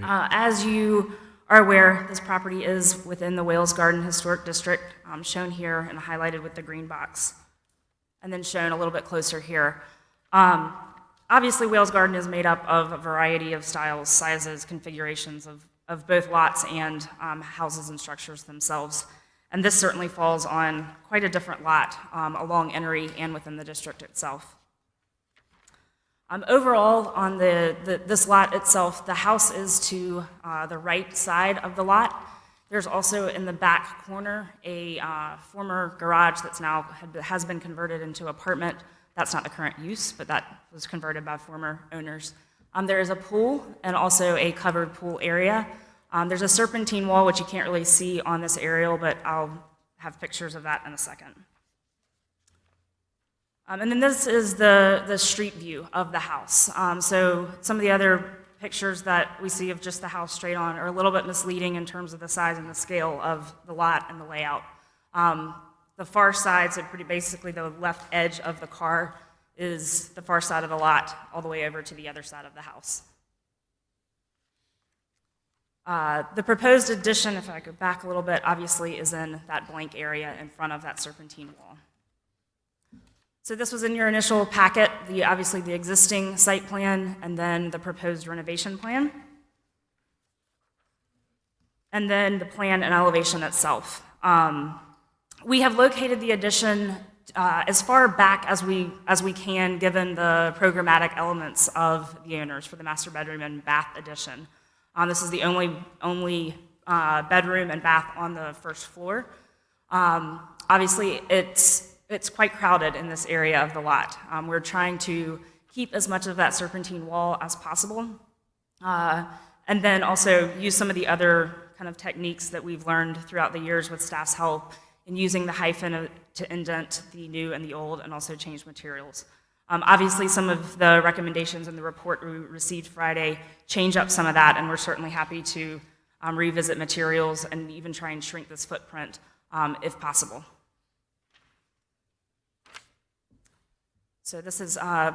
As you are aware, this property is within the Wales Garden Historic District, shown here and highlighted with the green box, and then shown a little bit closer here. Obviously, Wales Garden is made up of a variety of styles, sizes, configurations of both lots and houses and structures themselves. And this certainly falls on quite a different lot along Enoree and within the district itself. Overall, on this lot itself, the house is to the right side of the lot. There's also in the back corner a former garage that's now has been converted into apartment. That's not the current use, but that was converted by former owners. There is a pool and also a covered pool area. There's a serpentine wall, which you can't really see on this aerial, but I'll have pictures of that in a second. And then this is the street view of the house. So some of the other pictures that we see of just the house straight on are a little bit misleading in terms of the size and the scale of the lot and the layout. The far side, so pretty basically the left edge of the car, is the far side of the lot, all the way over to the other side of the house. The proposed addition, if I go back a little bit, obviously is in that blank area in front of that serpentine wall. So this was in your initial packet, obviously the existing site plan, and then the proposed renovation plan, and then the plan and elevation itself. We have located the addition as far back as we can, given the programmatic elements of the owners for the master bedroom and bath addition. This is the only bedroom and bath on the first floor. Obviously, it's quite crowded in this area of the lot. We're trying to keep as much of that serpentine wall as possible, and then also use some of the other kind of techniques that we've learned throughout the years with staff's help in using the hyphen to indent the new and the old and also change materials. Obviously, some of the recommendations in the report we received Friday change up some of that, and we're certainly happy to revisit materials and even try and shrink this footprint if possible. So this is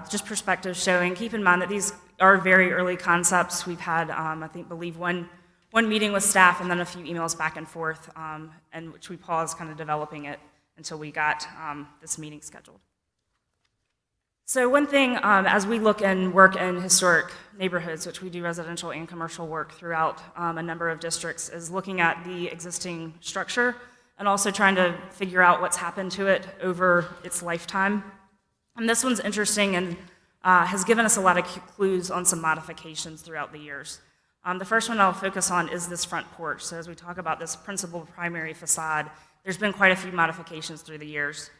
just perspective showing. Keep in mind that these are very early concepts. We've had, I believe one meeting with staff and then a few emails back and forth, and which we paused kind of developing it until we got this meeting scheduled. So one thing, as we look and work in historic neighborhoods, which we do residential and commercial work throughout a number of districts, is looking at the existing structure and also trying to figure out what's happened to it over its lifetime. And this one's interesting and has given us a lot of clues on some modifications throughout the years. The first one I'll focus on is this front porch. So as we talk about this principal primary facade, there's been quite a few modifications through the years.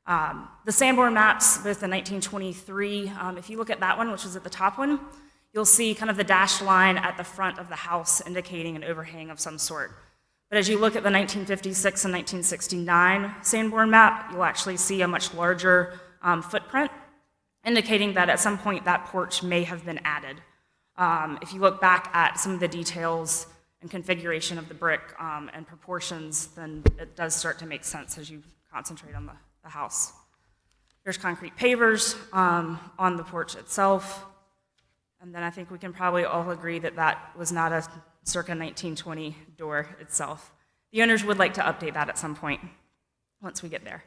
The Sanborn maps, both the 1923, if you look at that one, which is at the top one, you'll see kind of the dashed line at the front of the house indicating an overhang of some sort. But as you look at the 1956 and 1969 Sanborn map, you'll actually see a much larger footprint, indicating that at some point that porch may have been added. If you look back at some of the details and configuration of the brick and proportions, then it does start to make sense as you concentrate on the house. There's concrete pavers on the porch itself, and then I think we can probably all agree that that was not a circa 1920 door itself. The owners would like to update that at some point once we get there.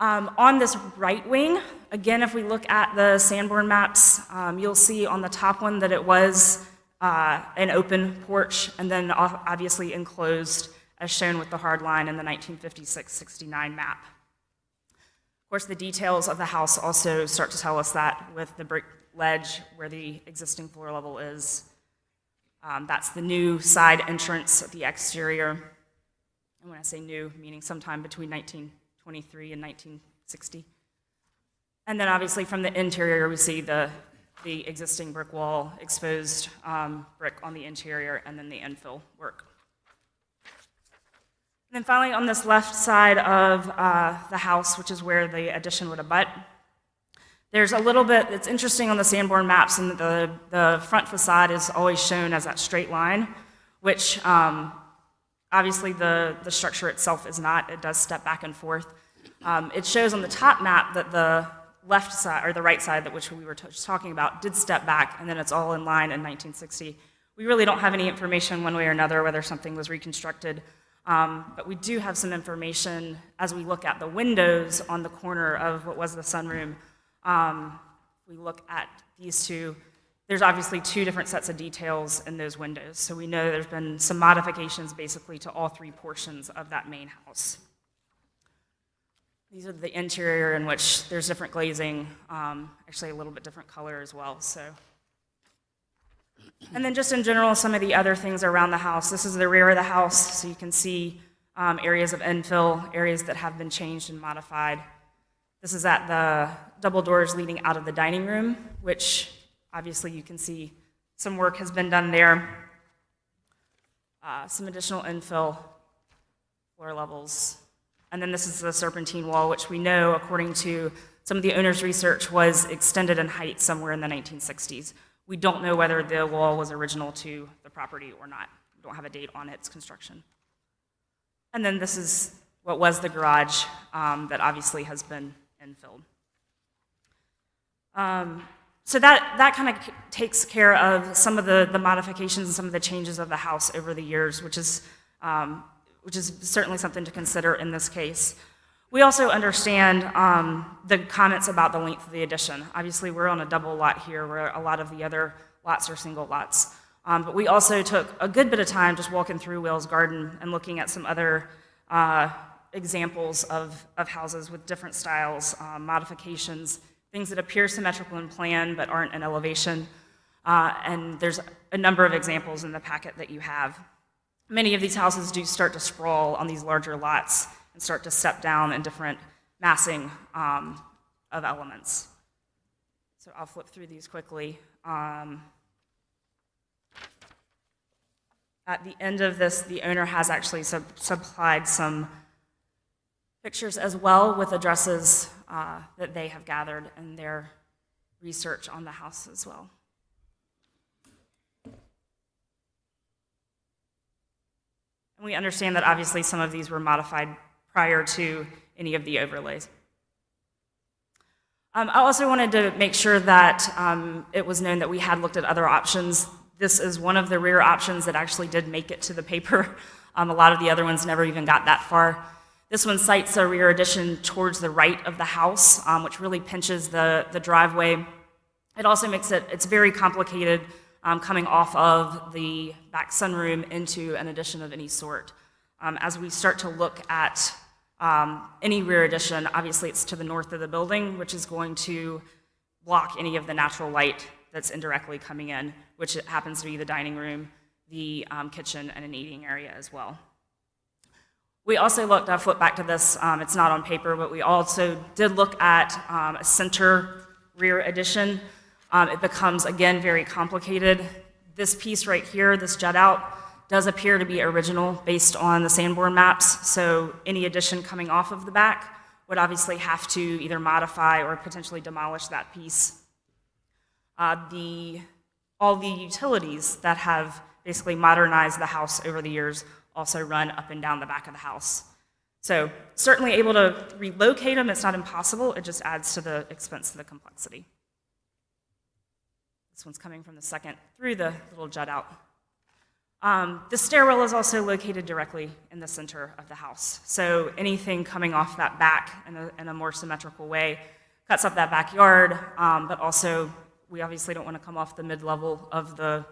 On this right wing, again, if we look at the Sanborn maps, you'll see on the top one that it was an open porch and then obviously enclosed as shown with the hard line in the 1956-69 map. Of course, the details of the house also start to tell us that with the brick ledge where the existing floor level is. That's the new side entrance of the exterior. And when I say new, meaning sometime between 1923 and 1960. And then obviously from the interior, we see the existing brick wall, exposed brick on the interior, and then the infill work. And then finally, on this left side of the house, which is where the addition would abut, there's a little bit, it's interesting on the Sanborn maps, and the front facade is always shown as that straight line, which obviously the structure itself is not. It does step back and forth. It shows on the top map that the left side, or the right side, that which we were just talking about, did step back, and then it's all in line in 1960. We really don't have any information one way or another whether something was reconstructed, but we do have some information as we look at the windows on the corner of what was the sunroom. We look at these two. There's obviously two different sets of details in those windows, so we know there's been some modifications basically to all three portions of that main house. These are the interior, in which there's different glazing, actually a little bit different color as well. So, and then just in general, some of the other things around the house. This is the rear of the house, so you can see areas of infill, areas that have been changed and modified. This is at the double doors leading out of the dining room, which obviously you can see some work has been done there. Some additional infill, floor levels. And then this is the serpentine wall, which we know, according to some of the owner's research, was extended in height somewhere in the 1960s. We don't know whether the wall was original to the property or not. We don't have a date on its construction. And then this is what was the garage that obviously has been infilled. So that kind of takes care of some of the modifications and some of the changes of the house over the years, which is certainly something to consider in this case. We also understand the comments about the length of the addition. Obviously, we're on a double lot here, where a lot of the other lots are single lots. But we also took a good bit of time just walking through Wales Garden and looking at some other examples of houses with different styles, modifications, things that appear symmetrical in plan but aren't in elevation. And there's a number of examples in the packet that you have. Many of these houses do start to sprawl on these larger lots and start to step down in different massing of elements. So I'll flip through these quickly. At the end of this, the owner has actually supplied some pictures as well with addresses that they have gathered in their research on the house as well. And we understand that obviously some of these were modified prior to any of the overlays. I also wanted to make sure that it was known that we had looked at other options. This is one of the rear options that actually did make it to the paper. A lot of the other ones never even got that far. This one cites a rear addition towards the right of the house, which really pinches the driveway. It also makes it's very complicated coming off of the back sunroom into an addition of any sort. As we start to look at any rear addition, obviously it's to the north of the building, which is going to block any of the natural light that's indirectly coming in, which happens to be the dining room, the kitchen, and an eating area as well. We also looked, I'll flip back to this, it's not on paper, but we also did look at a center rear addition. It becomes, again, very complicated. This piece right here, this jut out, does appear to be original based on the Sanborn maps, so any addition coming off of the back would obviously have to either modify or potentially demolish that piece. All the utilities that have basically modernized the house over the years also run up and down the back of the house. So certainly able to relocate them, it's not impossible, it just adds to the expense to the complexity. This one's coming from the second through the little jut out. The stairwell is also located directly in the center of the house. So anything coming off that back in a more symmetrical way cuts up that backyard, but also we obviously don't want to come off the mid-level of the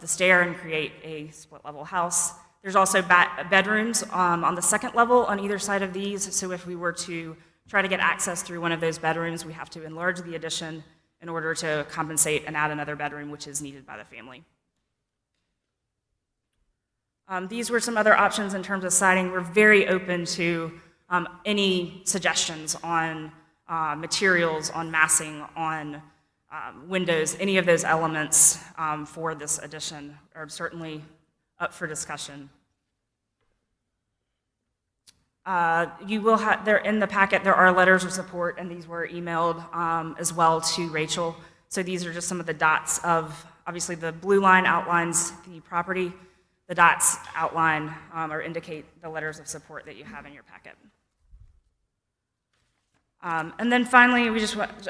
stair and create a split-level house. There's also bedrooms on the second level on either side of these, so if we were to try to get access through one of those bedrooms, we have to enlarge the addition in order to compensate and add another bedroom, which is needed by the family. These were some other options in terms of siding. We're very open to any suggestions on materials, on massing, on windows, any of those elements for this addition are certainly up for discussion. You will have, there in the packet, there are letters of support, and these were emailed as well to Rachel. So these are just some of the dots of, obviously the blue line outlines the property. The dots outline or indicate the letters of support that you have in your packet. And then finally,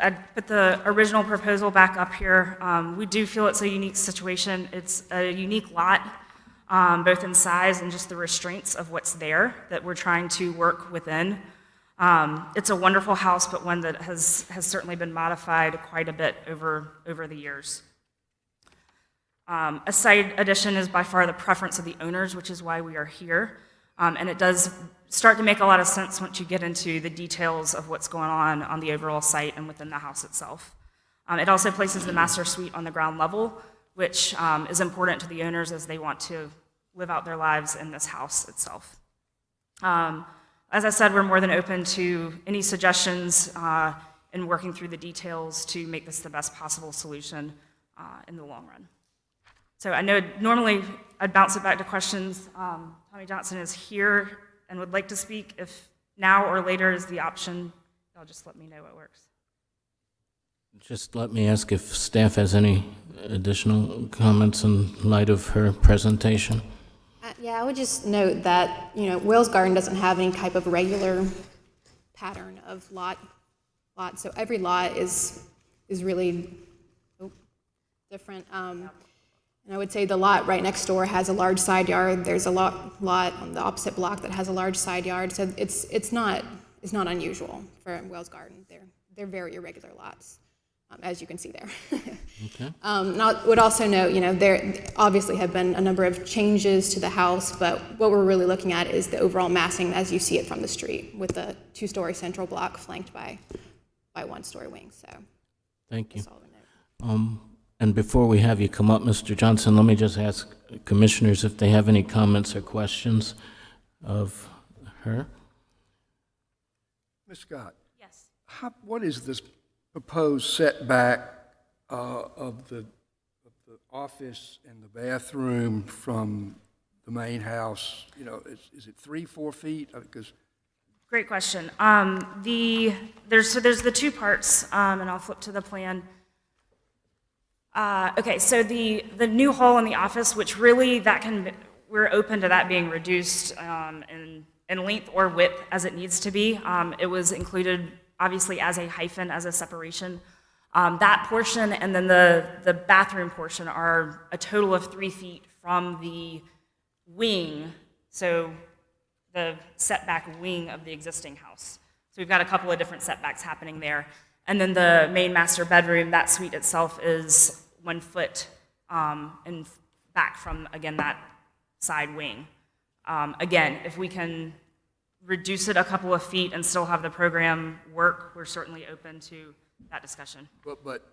I put the original proposal back up here. We do feel it's a unique situation. It's a unique lot, both in size and just the restraints of what's there that we're trying to work within. It's a wonderful house, but one that has certainly been modified quite a bit over the years. A side addition is by far the preference of the owners, which is why we are here. And it does start to make a lot of sense once you get into the details of what's going on the overall site and within the house itself. It also places the master suite on the ground level, which is important to the owners as they want to live out their lives in this house itself. As I said, we're more than open to any suggestions in working through the details to make this the best possible solution in the long run. So I know normally I'd bounce it back to questions. Tommy Johnson is here and would like to speak. If now or later is the option, y'all just let me know what works. Just let me ask if staff has any additional comments in light of her presentation. Yeah, I would just note that, Wales Garden doesn't have any type of regular pattern of lot. So every lot is really different. And I would say the lot right next door has a large side yard. There's a lot on the opposite block that has a large side yard. So it's not unusual for Wales Garden. They're very irregular lots, as you can see there. Okay. And I would also note, there obviously have been a number of changes to the house, but what we're really looking at is the overall massing as you see it from the street, with the 2-story central block flanked by 1-story wings. So Thank you. that's all I would note. And before we have you come up, Mr. Johnson, let me just ask commissioners if they have any comments or questions of her. Ms. Scott, Yes. what is this proposed setback of the office and the bathroom from the main house? Is it 3-4 feet? Because Great question. There's the two parts, and I'll flip to the plan. Okay, so the new hall in the office, which really we're open to that being reduced in length or width as it needs to be. It was included obviously as a hyphen, as a separation. That portion and then the bathroom portion are a total of 3 feet from the wing, so the setback wing of the existing house. So we've got a couple of different setbacks happening there. And then the main master bedroom, that suite itself is 1 foot and back from, again, that side wing. Again, if we can reduce it a couple of feet and still have the program work, we're certainly open to that discussion. But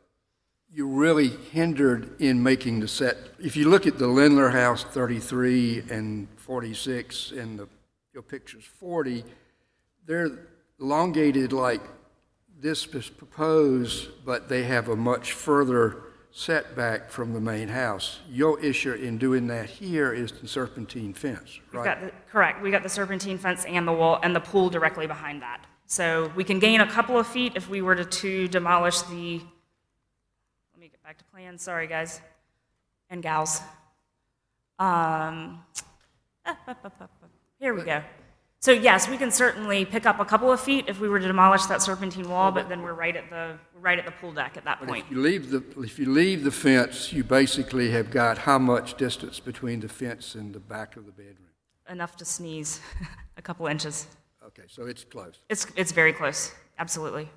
you're really hindered in making the set. If you look at the Lindler House 33 and 46 and your pictures 40, they're elongated like this is proposed, but they have a much further setback from the main house. Your issue in doing that here is the serpentine fence, right? Correct. We got the serpentine fence and the wall and the pool directly behind that. So we can gain a couple of feet if we were to demolish the. Let me get back to plan. Sorry, guys and gals. Here we go. So yes, we can certainly pick up a couple of feet if we were to demolish that serpentine wall, but then we're right at the pool deck at that But point. if you leave the fence, you basically have got how much distance between the fence and the back of the bedroom? Enough to sneeze, a couple inches. Okay, so it's close. It's very close, absolutely.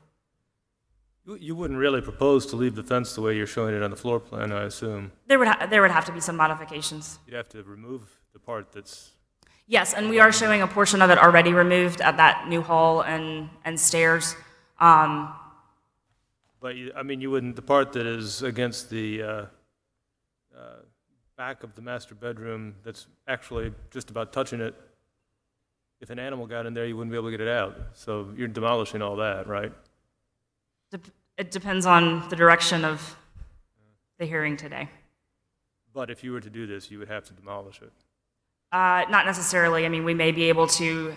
You wouldn't really propose to leave the fence the way you're showing it on the floor plan, I assume. There would have to be some modifications. You'd have to remove the part that's, Yes, and we are showing a portion of it already removed at that new hall and stairs. but you wouldn't, the part that is against the back of the master bedroom that's actually just about touching it, if an animal got in there, you wouldn't be able to get it out. So you're demolishing all that, right? It depends on the direction of the hearing today. But if you were to do this, you would have to demolish it. Not necessarily. I mean, we may be able to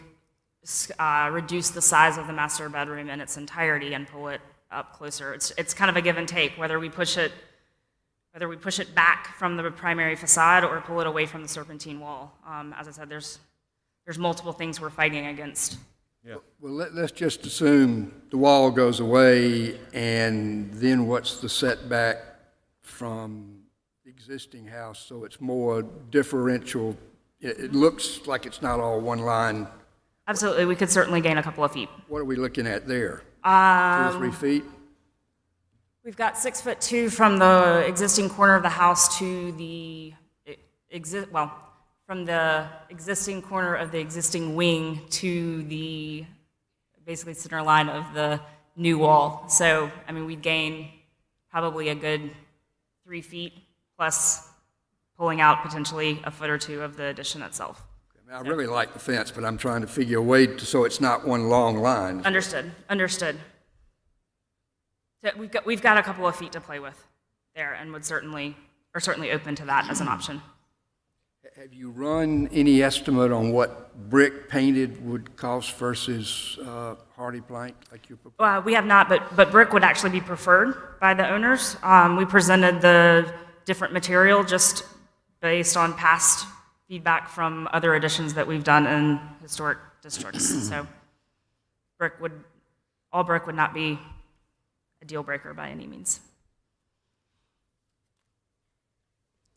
reduce the size of the master bedroom in its entirety and pull it up closer. It's kind of a give and take, whether we push it back from the primary facade or pull it away from the serpentine wall. As I said, there's multiple things we're fighting against. Well, let's just assume the wall goes away, and then what's the setback from the existing house, so it's more differential? It looks like it's not all one line. Absolutely, we could certainly gain a couple of feet. What are we looking at there? 2 or 3 feet? We've got 6'2" from the existing corner of the house to the from the existing corner of the existing wing to the basically center line of the new wall. So, I mean, we'd gain probably a good 3 feet plus pulling out potentially a foot or two of the addition itself. I really like the fence, but I'm trying to figure a way so it's not one long line. Understood. So we've got a couple of feet to play with there, and are certainly open to that as an option. Have you run any estimate on what brick painted would cost versus hardy plank like you proposed? We have not, but brick would actually be preferred by the owners. We presented the different material just based on past feedback from other additions that we've done in historic districts. So all brick would not be a deal breaker by any means.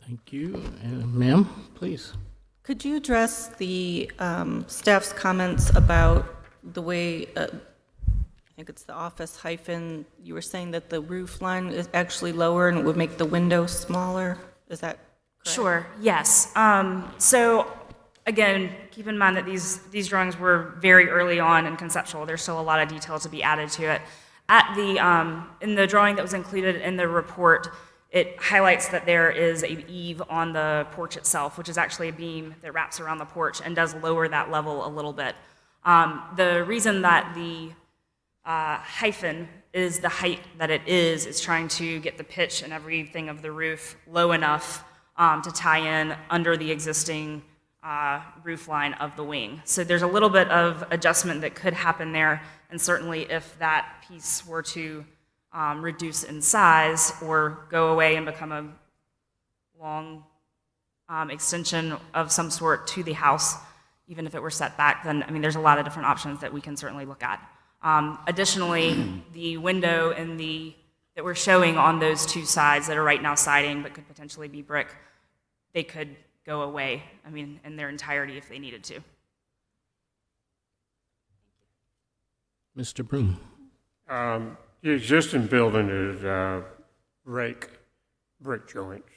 Thank you. Ma'am, please. Could you address the staff's comments about the way, I think it's the office hyphen, you were saying that the roof line is actually lower and it would make the window smaller? Is that correct? Sure, yes. So again, keep in mind that these drawings were very early on and conceptual. There's still a lot of detail to be added to it. In the drawing that was included in the report, it highlights that there is an eave on the porch itself, which is actually a beam that wraps around the porch and does lower that level a little bit. The reason that the hyphen is the height that it is trying to get the pitch and everything of the roof low enough to tie in under the existing roof line of the wing. So there's a little bit of adjustment that could happen there, and certainly if that piece were to reduce in size or go away and become a long extension of some sort to the house, even if it were set back, then, I mean, there's a lot of different options that we can certainly look at. Additionally, the window that we're showing on those two sides that are right now siding but could potentially be brick, they could go away, I mean, in their entirety if they needed to. Mr. Broom. The existing building is brick joints,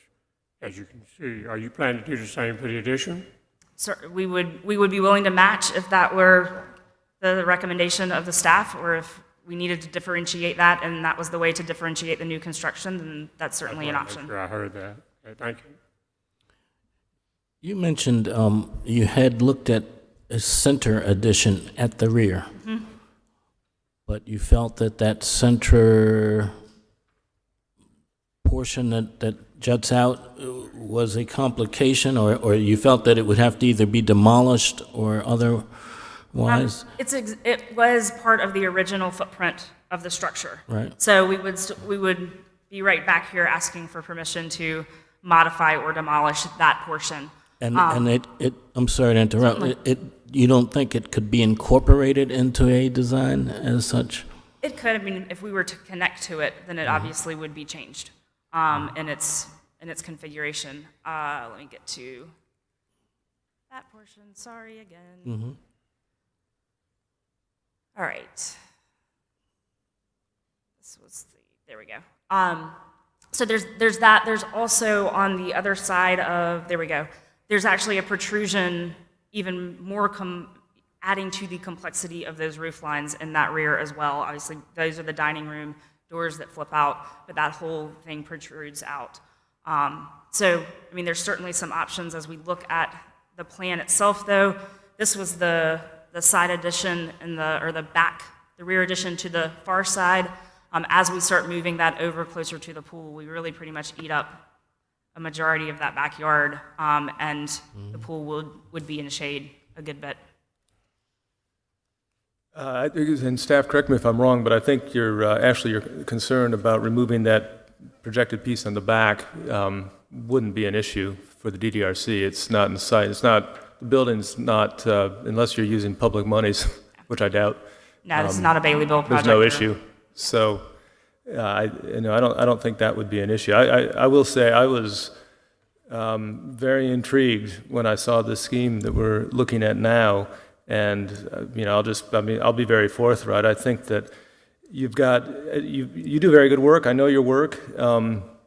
as you can see. Are you planning to do the same for the addition? So we would be willing to match if that were the recommendation of the staff, or if we needed to differentiate that and that was the way to differentiate the new construction, then that's certainly an option. Sure, I heard that. Okay, thank you. You mentioned you had looked at a center addition at the rear, but you felt that center portion that juts out was a complication, or you felt that it would have to either be demolished or otherwise? It was part of the original footprint of the structure. Right. So we would be right back here asking for permission to modify or demolish that portion. And I'm sorry to interrupt. You don't think it could be incorporated into a design as such? It could. I mean, if we were to connect to it, then it obviously would be changed in its configuration. Let me get to that portion. Sorry again. All right. There we go. So there's that. There's also on the other side of, there we go. There's actually a protrusion, even more adding to the complexity of those roof lines in that rear as well. Obviously, those are the dining room doors that flip out, but that whole thing protrudes out. So, I mean, there's certainly some options as we look at the plan itself, though. This was the side addition and the rear addition to the far side. As we start moving that over closer to the pool, we really pretty much eat up a majority of that backyard, and the pool would be in shade a good bit. And staff, correct me if I'm wrong, but I think you're concerned about removing that projected piece on the back wouldn't be an issue for the DDRC. It's not in sight. It's not, the building's not, unless you're using public monies, which I doubt. No, this is not a Bailey Bill project. There's no or- issue. So, I don't think that would be an issue. I will say I was very intrigued when I saw the scheme that we're looking at now, and I'll be very forthright. I think that you do very good work. I know your work.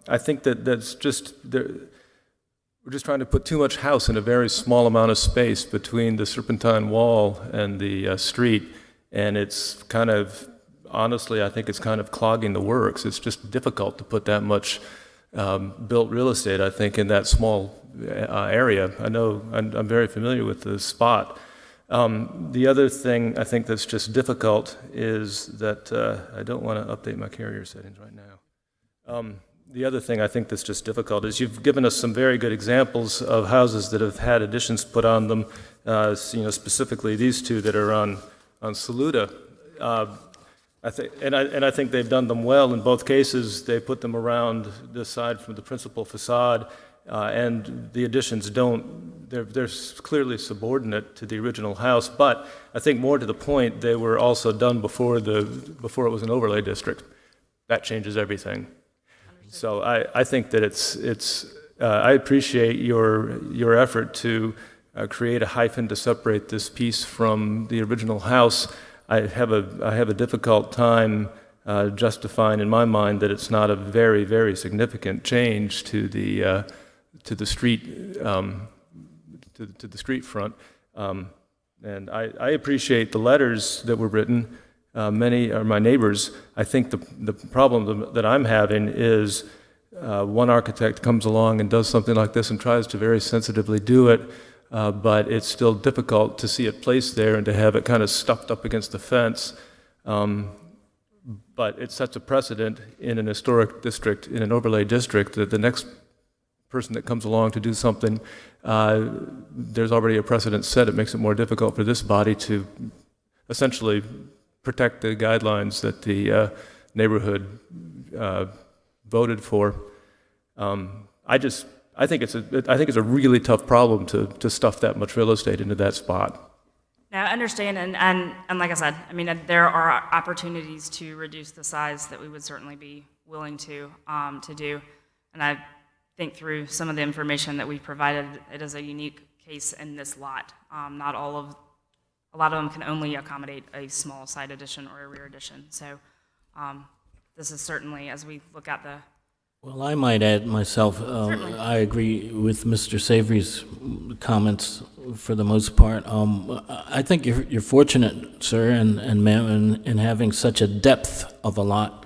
I think that's just we're just trying to put too much house in a very small amount of space between the Serpentine wall and the street, and it's kind of, honestly, I think it's kind of clogging the works. It's just difficult to put that much built real estate, I think, in that small area. I know I'm very familiar with the spot. The other thing I think that's just difficult is that I don't want to update my carrier settings right now. The other thing I think that's just difficult is you've given us some very good examples of houses that have had additions put on them, specifically these two that are on Saluda. I think they've done them well. In both cases, they put them around the side from the principal facade, and the additions they're clearly subordinate to the original house, but I think more to the point, they were also done before it was an overlay district. That changes everything. So I think that I appreciate your effort to create a hyphen to separate this piece from the original house. I have a difficult time justifying in my mind that it's not a very, very significant change to the street to the street front. And I appreciate the letters that were written. Many are my neighbors. I think the problem that I'm having is one architect comes along and does something like this and tries to very sensitively do it, but it's still difficult to see it placed there and to have it kind of stuffed up against the fence. But it sets a precedent in an historic district, in an overlay district, that the next person that comes along to do something, there's already a precedent set. It makes it more difficult for this body to essentially protect the guidelines that the neighborhood voted for. I think it's a really tough problem to stuff that much real estate into that spot. Now, I understand, and like I said, I mean, there are opportunities to reduce the size that we would certainly be willing to do. And I think through some of the information that we provided, it is a unique case in this lot. A lot of them can only accommodate a small side addition or a rear addition. So this is certainly, as we look at the... Well, I might add myself, I agree with Mr. Savory's comments for the most part. I think you're fortunate, sir, and ma'am, in having such a depth of a lot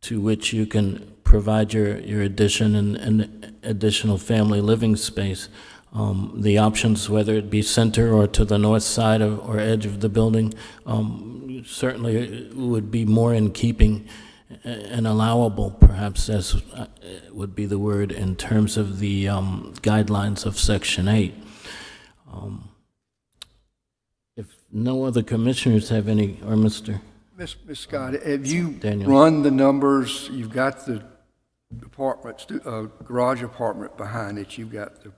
to which you can provide your addition and additional family living space. The options, whether it be center or to the north side or edge of the building, certainly would be more in keeping and allowable, perhaps, as would be the word, in terms of the guidelines of Section 8. If no other commissioners have any, or Mr. Ms. Scott, have you Daniel. run the numbers? You've got the garage apartment behind it. You've got the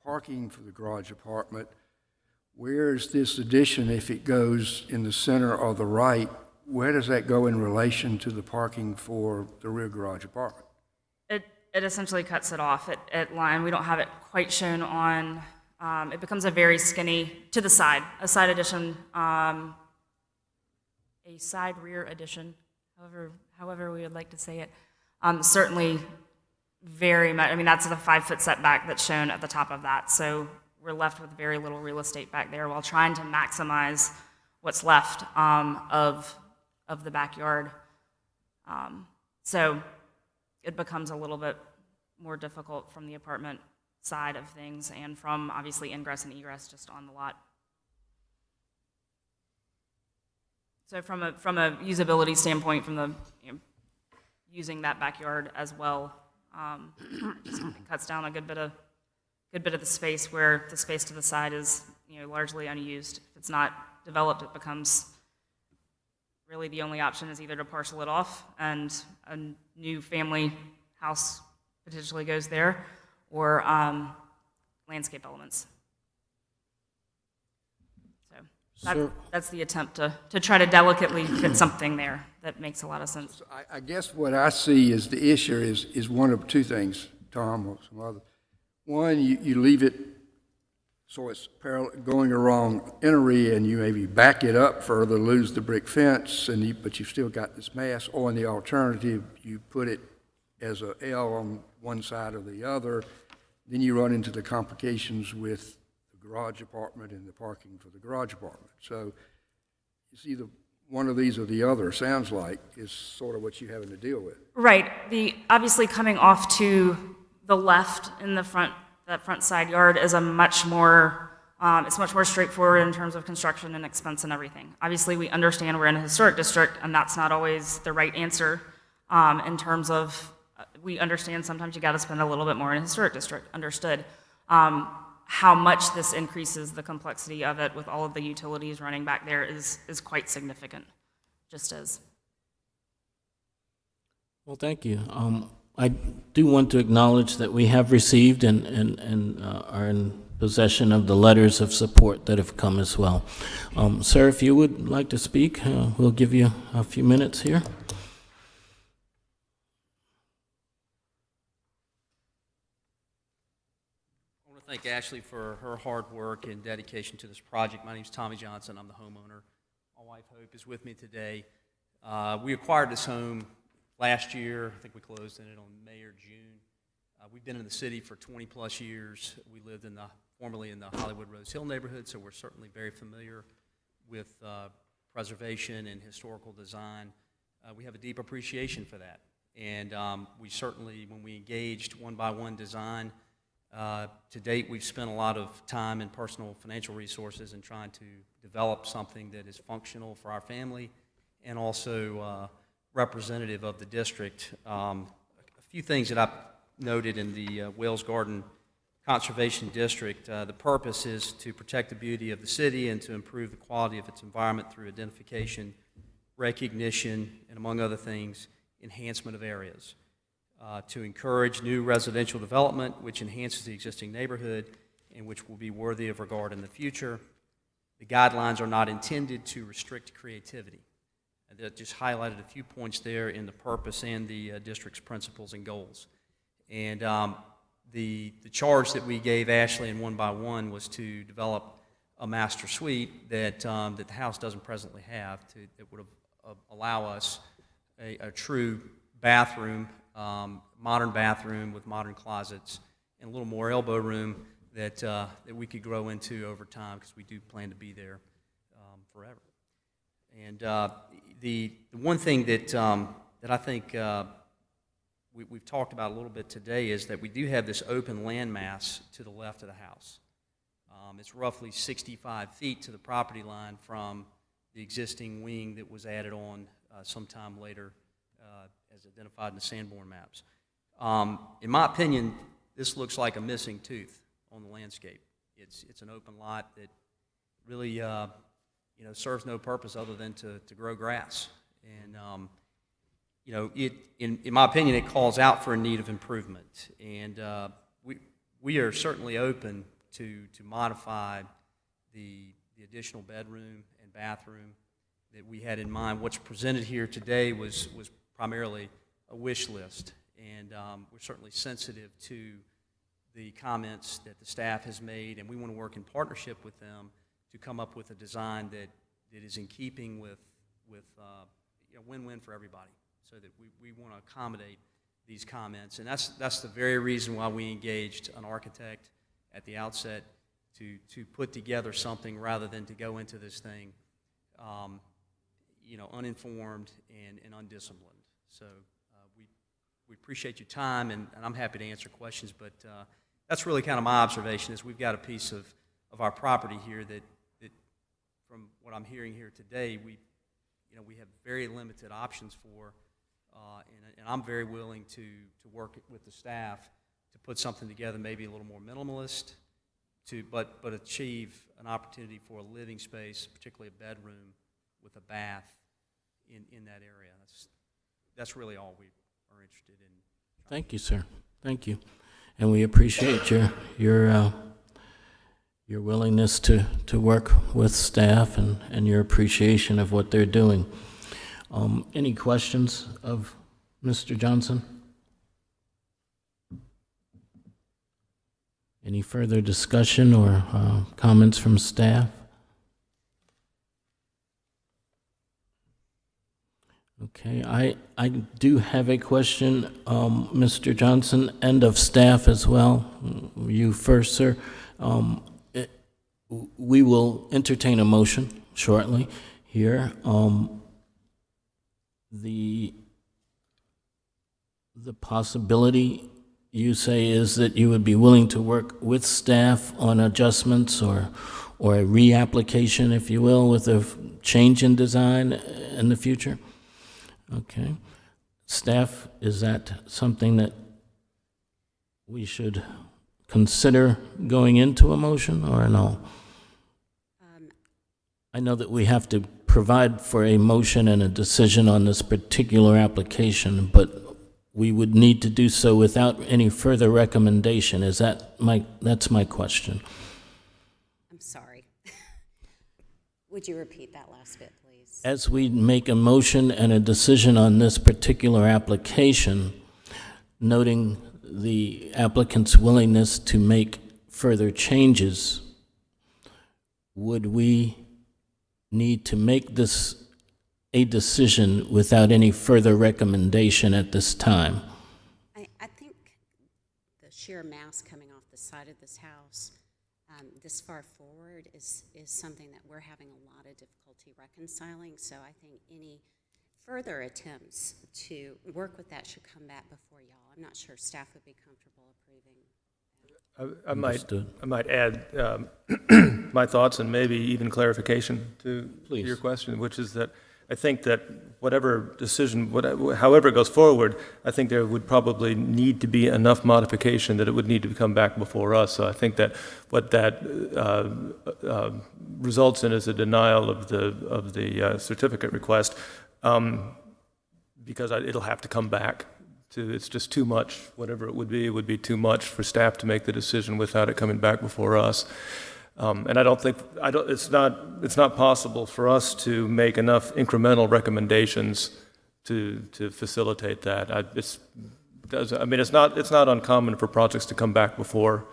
parking for the garage apartment. Where is this addition, if it goes in the center or the right, where does that go in relation to the parking for the rear garage apartment? It essentially cuts it off at line. We don't have it quite shown on, it becomes a very skinny, to the side, a side addition, a side rear addition, however we would like to say it. Certainly very much, I mean, that's the 5-foot setback that's shown at the top of that. So we're left with very little real estate back there while trying to maximize what's left of the backyard. So it becomes a little bit more difficult from the apartment side of things and from obviously ingress and egress just on the lot. So from a usability standpoint, from the using that backyard as well, just cuts down a good bit of the space where the space to the side is largely unused. If it's not developed, it becomes really the only option is either to parcel it off and a new family house potentially goes there, or landscape elements. Sir- That's the attempt to try to delicately fit something there that makes a lot of sense. So I guess what I see is the issue is one of two things, Tom, or some other. One, you leave it so it's going along entry, and you maybe back it up further, lose the brick fence, but you've still got this mass. Or in the alternative, you put it as a L on one side or the other. Then you run into the complications with the garage apartment and the parking for the garage apartment. So it's either one of these or the other, sounds like, is sort of what you're having to deal with. Right. Obviously coming off to the left in the front, that front side yard is a much more, it's much more straightforward in terms of construction and expense and everything. Obviously, we understand we're in a historic district, and that's not always the right answer in terms of, we understand sometimes you got to spend a little bit more in a historic district, understood. How much this increases the complexity of it with all of the utilities running back there is quite significant, just as. Well, thank you. I do want to acknowledge that we have received and are in possession of the letters of support that have come as well. Sir, if you would like to speak, we'll give you a few minutes here. I want to thank Ashley for her hard work and dedication to this project. My name is Tommy Johnson. I'm the homeowner. My wife, Hope, is with me today. We acquired this home last year. I think we closed on it on May or June. We've been in the city for 20-plus years. We lived formerly in the Hollywood Rose Hill neighborhood, so we're certainly very familiar with preservation and historical design. We have a deep appreciation for that. And we certainly, when we engaged one-by-one design, to date, we've spent a lot of time and personal financial resources in trying to develop something that is functional for our family and also representative of the district. A few things that I've noted in the Wales Garden Conservation District. The purpose is to protect the beauty of the city and to improve the quality of its environment through identification, recognition, and among other things, enhancement of areas. To encourage new residential development, which enhances the existing neighborhood and which will be worthy of regard in the future. The guidelines are not intended to restrict creativity. That just highlighted a few points there in the purpose and the district's principles and goals. And the charge that we gave Ashley in one by one was to develop a master suite that the house doesn't presently have that would allow us a true bathroom, modern bathroom with modern closets, and a little more elbow room that we could grow into over time because we do plan to be there forever. And the one thing that I think we've talked about a little bit today is that we do have this open landmass to the left of the house. It's roughly 65 feet to the property line from the existing wing that was added on sometime later as identified in the Sanborn maps. In my opinion, this looks like a missing tooth on the landscape. It's an open lot that really serves no purpose other than to grow grass. And in my opinion, it calls out for a need of improvement. And we are certainly open to modify the additional bedroom and bathroom that we had in mind. What's presented here today was primarily a wish list, and we're certainly sensitive to the comments that the staff has made, and we want to work in partnership with them to come up with a design that is in keeping with win-win for everybody, so that we want to accommodate these comments. And that's the very reason why we engaged an architect at the outset to put together something rather than to go into this thing uninformed and undisciplined. So we appreciate your time, and I'm happy to answer questions, but that's really kind of my observation is we've got a piece of our property here that from what I'm hearing here today, we have very limited options for, and I'm very willing to work with the staff to put something together maybe a little more minimalist, but achieve an opportunity for a living space, particularly a bedroom with a bath in that area. That's really all we are interested in. Thank you, sir. Thank you. And we appreciate your willingness to work with staff and your appreciation of what they're doing. Any questions of Mr. Johnson? Any further discussion or comments from staff? Okay, I do have a question, Mr. Johnson, and of staff as well. You first, sir. We will entertain a motion shortly here. The possibility, you say, is that you would be willing to work with staff on adjustments or a reapplication, if you will, with a change in design in the future? Okay. Staff, is that something that we should consider going into a motion or no? I know that we have to provide for a motion and a decision on this particular application, but we would need to do so without any further recommendation. That's my question. I'm sorry. Would you repeat that last bit, please? As we make a motion and a decision on this particular application, noting the applicant's willingness to make further changes, would we need to make this a decision without any further recommendation at this time? I think the sheer mass coming off the side of this house this far forward is something that we're having a lot of difficulty reconciling. So I think any further attempts to work with that should come back before y'all. I'm not sure staff would be comfortable approving. I might add my thoughts and maybe even clarification to Please. your question, which is that I think that whatever decision, however it goes forward, I think there would probably need to be enough modification that it would need to come back before us. So I think that what that results in is a denial of the certificate request, because it'll have to come back. It's just too much. Whatever it would be too much for staff to make the decision without it coming back before us. And it's not possible for us to make enough incremental recommendations to facilitate that. It's not uncommon for projects to come back before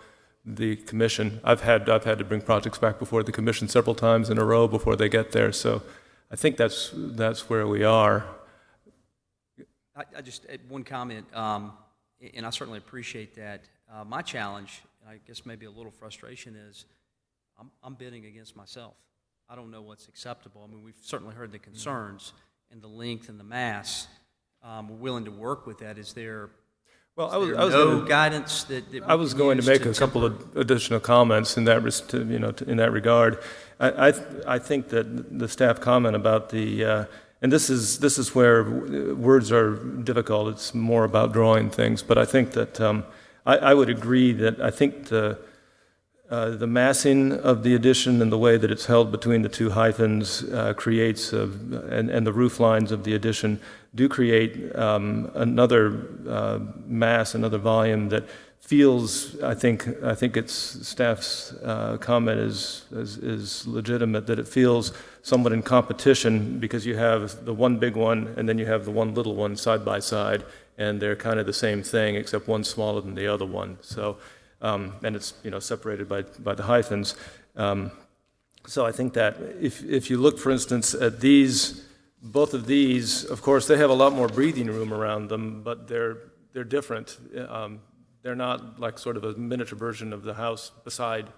the commission. I've had to bring projects back before the commission several times in a row before they get there. So I think that's where we are. I just add one comment, and I certainly appreciate that. My challenge, and I guess maybe a little frustration, is I'm bidding against myself. I don't know what's acceptable. I mean, we've certainly heard the concerns and the length and the mass. We're willing to work with that. Is there guidance that we I was can going use to make a couple of additional comments in that in that regard. I think that the staff comment about the and this is where words are difficult. It's more about drawing things. But I think that I would agree that I think the massing of the addition and the way that it's held between the two hyphens creates, and the roof lines of the addition do create another mass, another volume that feels, I think it's staff's comment is legitimate, that it feels somewhat in competition because you have the one big one and then you have the one little one side by side, and they're kind of the same thing except one's smaller than the other one. So. And it's separated by the hyphens. So I think that if you look, for instance, at both of these, of course, they have a lot more breathing room around them, but they're different. They're not like sort of a miniature version of the house beside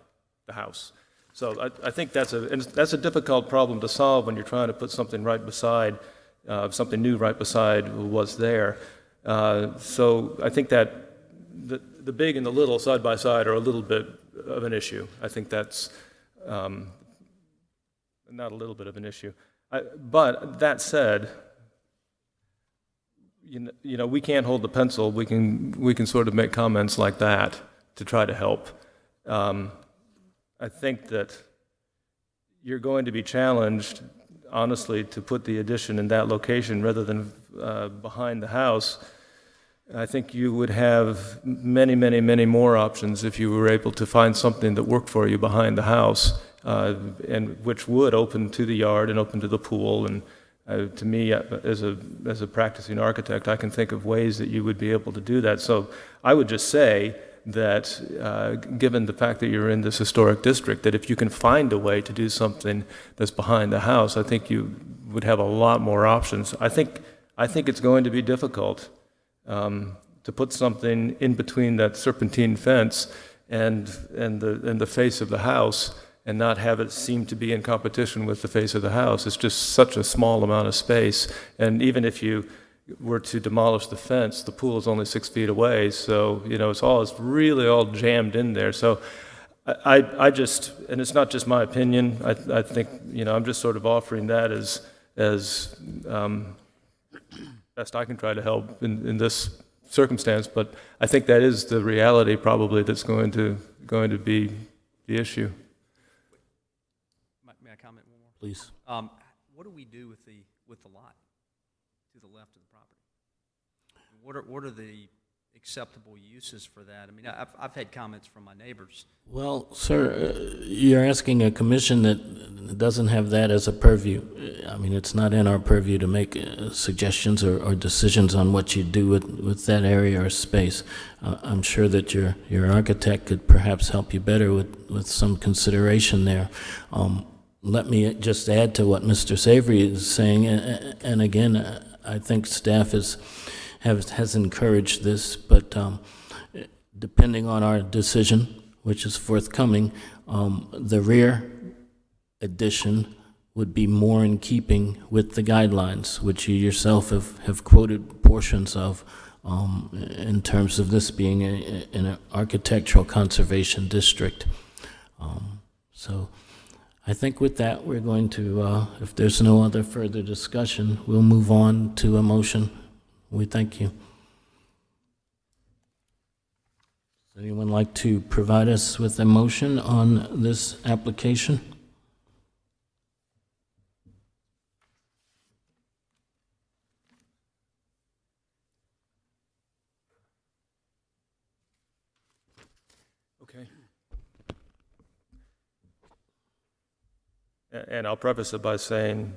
the house. So I think that's a difficult problem to solve when you're trying to put something right beside something new right beside what's there. So I think that the big and the little side by side are a little bit of an issue. I think that's not a little bit of an issue. But that said, we can't hold the pencil. We can sort of make comments like that to try to help. I think that you're going to be challenged, honestly, to put the addition in that location rather than behind the house. I think you would have many, many, many more options if you were able to find something that worked for you behind the house, and which would open to the yard and open to the pool. And to me, as a practicing architect, I can think of ways that you would be able to do that. So I would just say that, given the fact that you're in this historic district, that if you can find a way to do something that's behind the house, I think you would have a lot more options. I think it's going to be difficult to put something in between that serpentine fence and the face of the house, and not have it seem to be in competition with the face of the house. It's just such a small amount of space, and even if you were to demolish the fence, the pool is only 6 feet away, so, you know, it's really all jammed in there. So I just, and it's not just my opinion, I think, you know, I'm just sort of offering that as best I can try to help in this circumstance, but I think that is the reality probably that's going to be the issue. May I comment one more? Please. What do we do with the lot to the left of the property? What are the acceptable uses for that? I mean, I've had comments from my neighbors. Well, sir, you're asking a commission that doesn't have that as a purview. I mean, it's not in our purview to make suggestions or decisions on what you do with that area or space. I'm sure that your architect could perhaps help you better with some consideration there. Let me just add to what Mr. Savory is saying, and again, I think staff has encouraged this, but depending on our decision, which is forthcoming, the rear addition would be more in keeping with the guidelines, which you yourself have quoted portions of, in terms of this being an architectural conservation district. So I think with that, we're going to, if there's no other further discussion, we'll move on to a motion. We thank you. Does anyone like to provide us with a motion on this application? Okay. And I'll preface it by saying,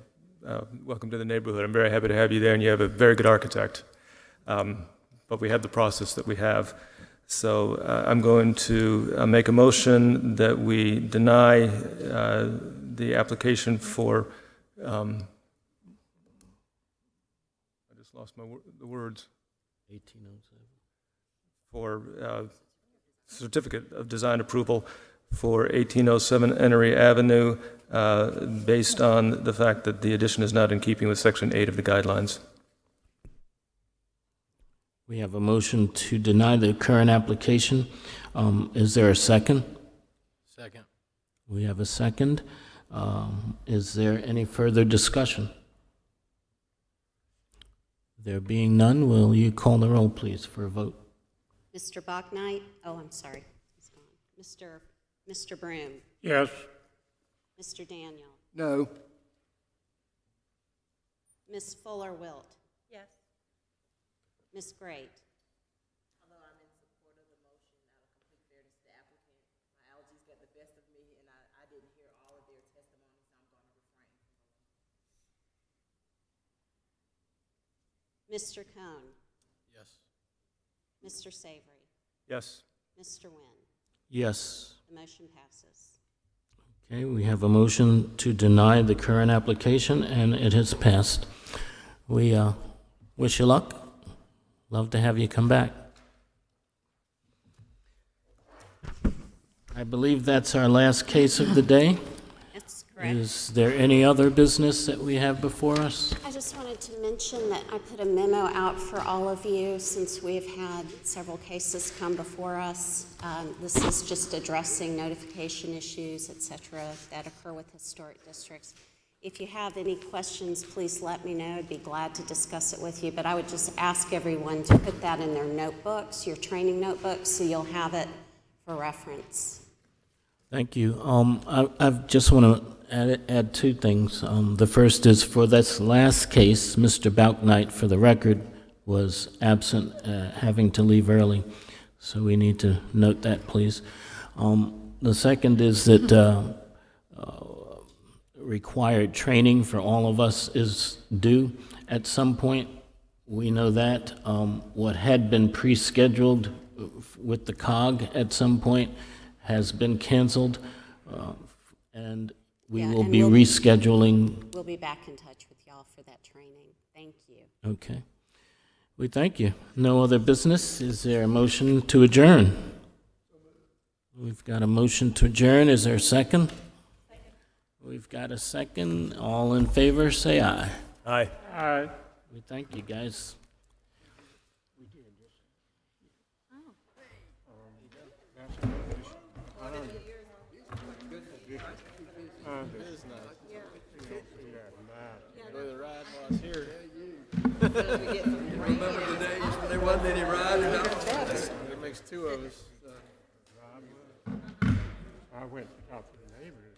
welcome to the neighborhood. I'm very happy to have you there, and you have a very good architect. But we have the process that we have. So I'm going to make a motion that we deny the application for, I just lost the words. 1807. For certificate of design approval for 1807 Enery Avenue, based on the fact that the addition is not in keeping with Section 8 of the guidelines. We have a motion to deny the current application. Is there a second? Second. We have a second. Is there any further discussion? There being none, will you call the roll, please, for a vote? Mr. Bachnight? Oh, I'm sorry. He's gone. Mr. Broom? Yes. Mr. Daniel? No. Ms. Fuller-Wilt? Yes. Ms. Great? Although I'm in support of the motion, out of complete fairness to the applicant, my allergies got the best of me, and I didn't hear all of their testimony, so I'm going to refrain from voting. Mr. Cohn? Yes. Mr. Savory? Yes. Mr. Nguyen? Yes. The motion passes. Okay, we have a motion to deny the current application, and it has passed. We wish you luck. Love to have you come back. I believe that's our last case of the day. That's correct. Is there any other business that we have before us? I just wanted to mention that I put a memo out for all of you since we've had several cases come before us. This is just addressing notification issues, et cetera, that occur with historic districts. If you have any questions, please let me know. I'd be glad to discuss it with you, but I would just ask everyone to put that in their notebooks, your training notebooks, so you'll have it for reference. Thank you. I just want to add two things. The first is for this last case, Mr. Balknight, for the record, was absent, having to leave early. So we need to note that, please. The second is that required training for all of us is due at some point. We know that. What had been pre-scheduled with the COG at some point has been canceled, and we Yeah, will and be we'll- rescheduling. We'll be back in touch with y'all for that training. Thank you. Okay. We thank you. No other business? Is there a motion to adjourn? We've got a motion to adjourn. Is there a second? We've got a second. All in favor, say aye. Aye. Aye. We thank you, guys. Remember the days when there wasn't any riding on? It makes two of us. I went out to the neighbors.